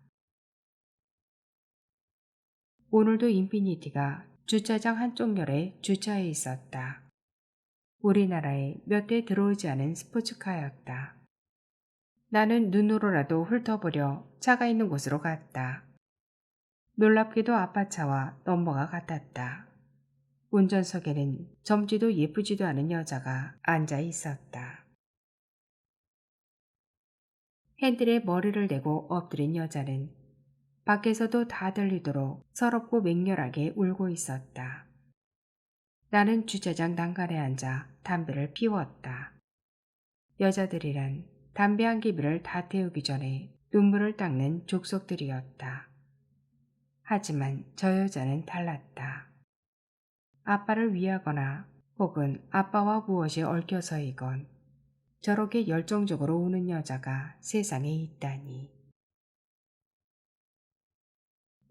A: 오늘도 인피니티가 주차장 한쪽 열에 주차해 있었다. 우리나라에 몇 대 들어오지 않은 스포츠카였다. 나는 눈으로라도 훑어보려 차가 있는 곳으로 갔다. 놀랍게도 아빠 차와 넘버가 같았다. 운전석에는 젊지도 예쁘지도 않은 여자가 앉아 있었다. 핸들에 머리를 대고 엎드린 여자는 밖에서도 다 들리도록 서럽고 맹렬하게 울고 있었다. 나는 주차장 난간에 앉아 담배를 피웠다. 여자들이란 담배 한 개비를 다 태우기 전에 눈물을 닦는 족속들이었다. 하지만 저 여자는 달랐다. 아빠를 위하거나 혹은 아빠와 무엇이 얽혀서이건 저렇게 열정적으로 우는 여자가 세상에 있다니.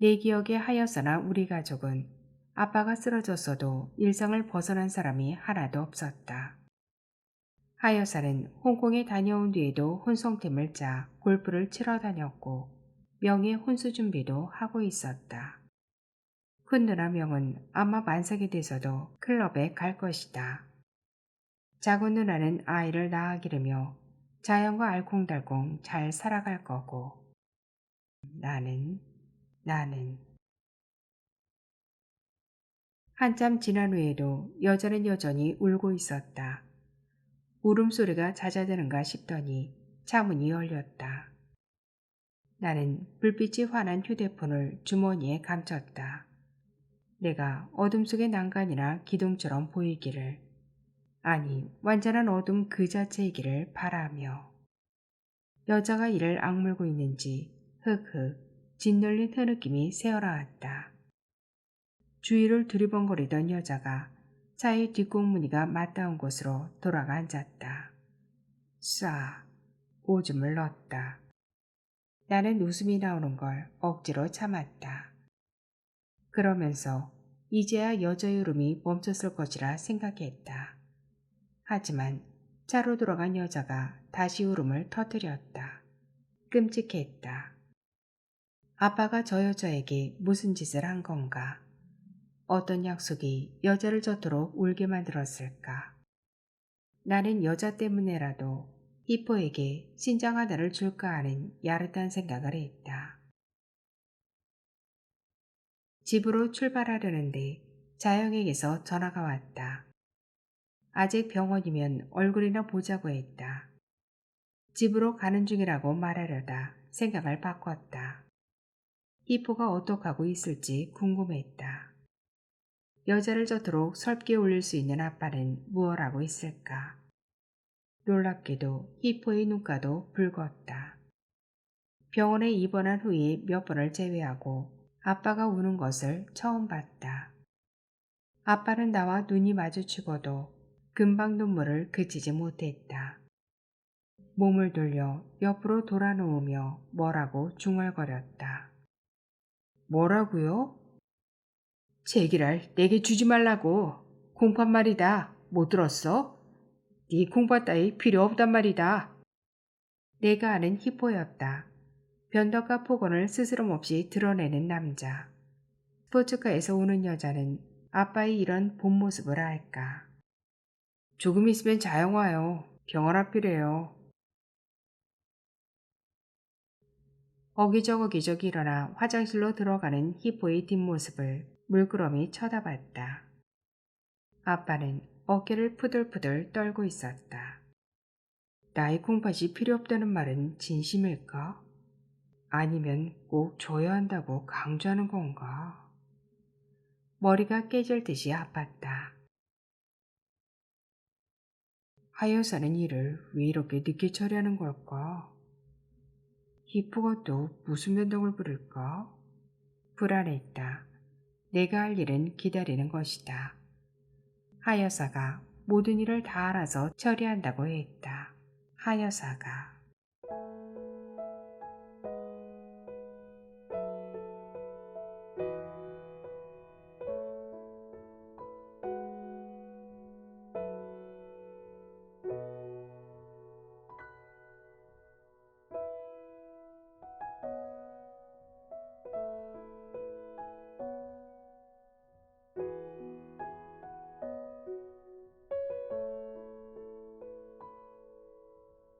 A: 내 기억에 하여서나 우리 가족은 아빠가 쓰러졌어도 일상을 벗어난 사람이 하나도 없었다. 하여사는 홍콩에 다녀온 뒤에도 혼성팀을 짜 골프를 치러 다녔고 명의 혼수 준비도 하고 있었다. 큰 누나 명은 아마 만삭이 돼서도 클럽에 갈 것이다. 작은 누나는 아이를 낳아 기르며 자연과 알콩달콩 잘 살아갈 거고 나는 한참 지난 후에도 여자는 여전히 울고 있었다. 울음소리가 잦아드는가 싶더니 차문이 열렸다. 나는 불빛이 환한 휴대폰을 주머니에 감췄다. 내가 어둠 속의 난간이나 기둥처럼 보이기를, 아니 완전한 어둠 그 자체이기를 바라며. 여자가 이를 악물고 있는지 흑흑 짓눌린 흐느낌이 새어나왔다. 주위를 두리번거리던 여자가 차의 뒷공무니가 맞닿은 곳으로 돌아가 앉았다. 쏴 오줌을 넣었다. 나는 웃음이 나오는 걸 억지로 참았다. 그러면서 이제야 여자의 울음이 멈췄을 것이라 생각했다. 하지만 차로 돌아간 여자가 다시 울음을 터뜨렸다. 끔찍했다. 아빠가 저 여자에게 무슨 짓을 한 건가? 어떤 약속이 여자를 저토록 울게 만들었을까? 나는 여자 때문에라도 히포에게 신장 하나를 줄까 하는 야릇한 생각을 했다. 집으로 출발하려는데 자영에게서 전화가 왔다. 아직 병원이면 얼굴이나 보자고 했다. 집으로 가는 중이라고 말하려다 생각을 바꿨다. 히포가 어떡하고 있을지 궁금했다. 여자를 저토록 설게 올릴 수 있는 아빠는 무엇 하고 있을까? 놀랍게도 히포의 눈가도 붉었다. 병원에 입원한 후에 몇 번을 제외하고 아빠가 우는 것을 처음 봤다. 아빠는 나와 눈이 마주치고도 금방 눈물을 그치지 못했다. 몸을 돌려 옆으로 돌아누우며 뭐라고 중얼거렸다. 뭐라고요? 제기랄 내게 주지 말라고. 콩팥 말이다. 못 들었어? 네 콩팥 따위 필요 없단 말이다. 내가 아는 히포였다. 변덕과 폭언을 스스럼없이 드러내는 남자. 스포츠카에서 오는 여자는 아빠의 이런 본 모습을 알까. 조금 있으면 자영 와요. 병원 앞이래요. 어기저기 일어나 화장실로 들어가는 히포의 뒷모습을 물끄러미 쳐다봤다. 아빠는 어깨를 푸들푸들 떨고 있었다. 나의 콩팥이 필요 없다는 말은 진심일까? 아니면 꼭 줘야 한다고 강조하는 건가? 머리가 깨질 듯이 아팠다. 하여사는 일을 왜 이렇게 늦게 처리하는 걸까? 히프가 또 무슨 변덕을 부릴까? 불안했다. 내가 할 일은 기다리는 것이다. 하여사가 모든 일을 다 알아서 처리한다고 했다. 하여사가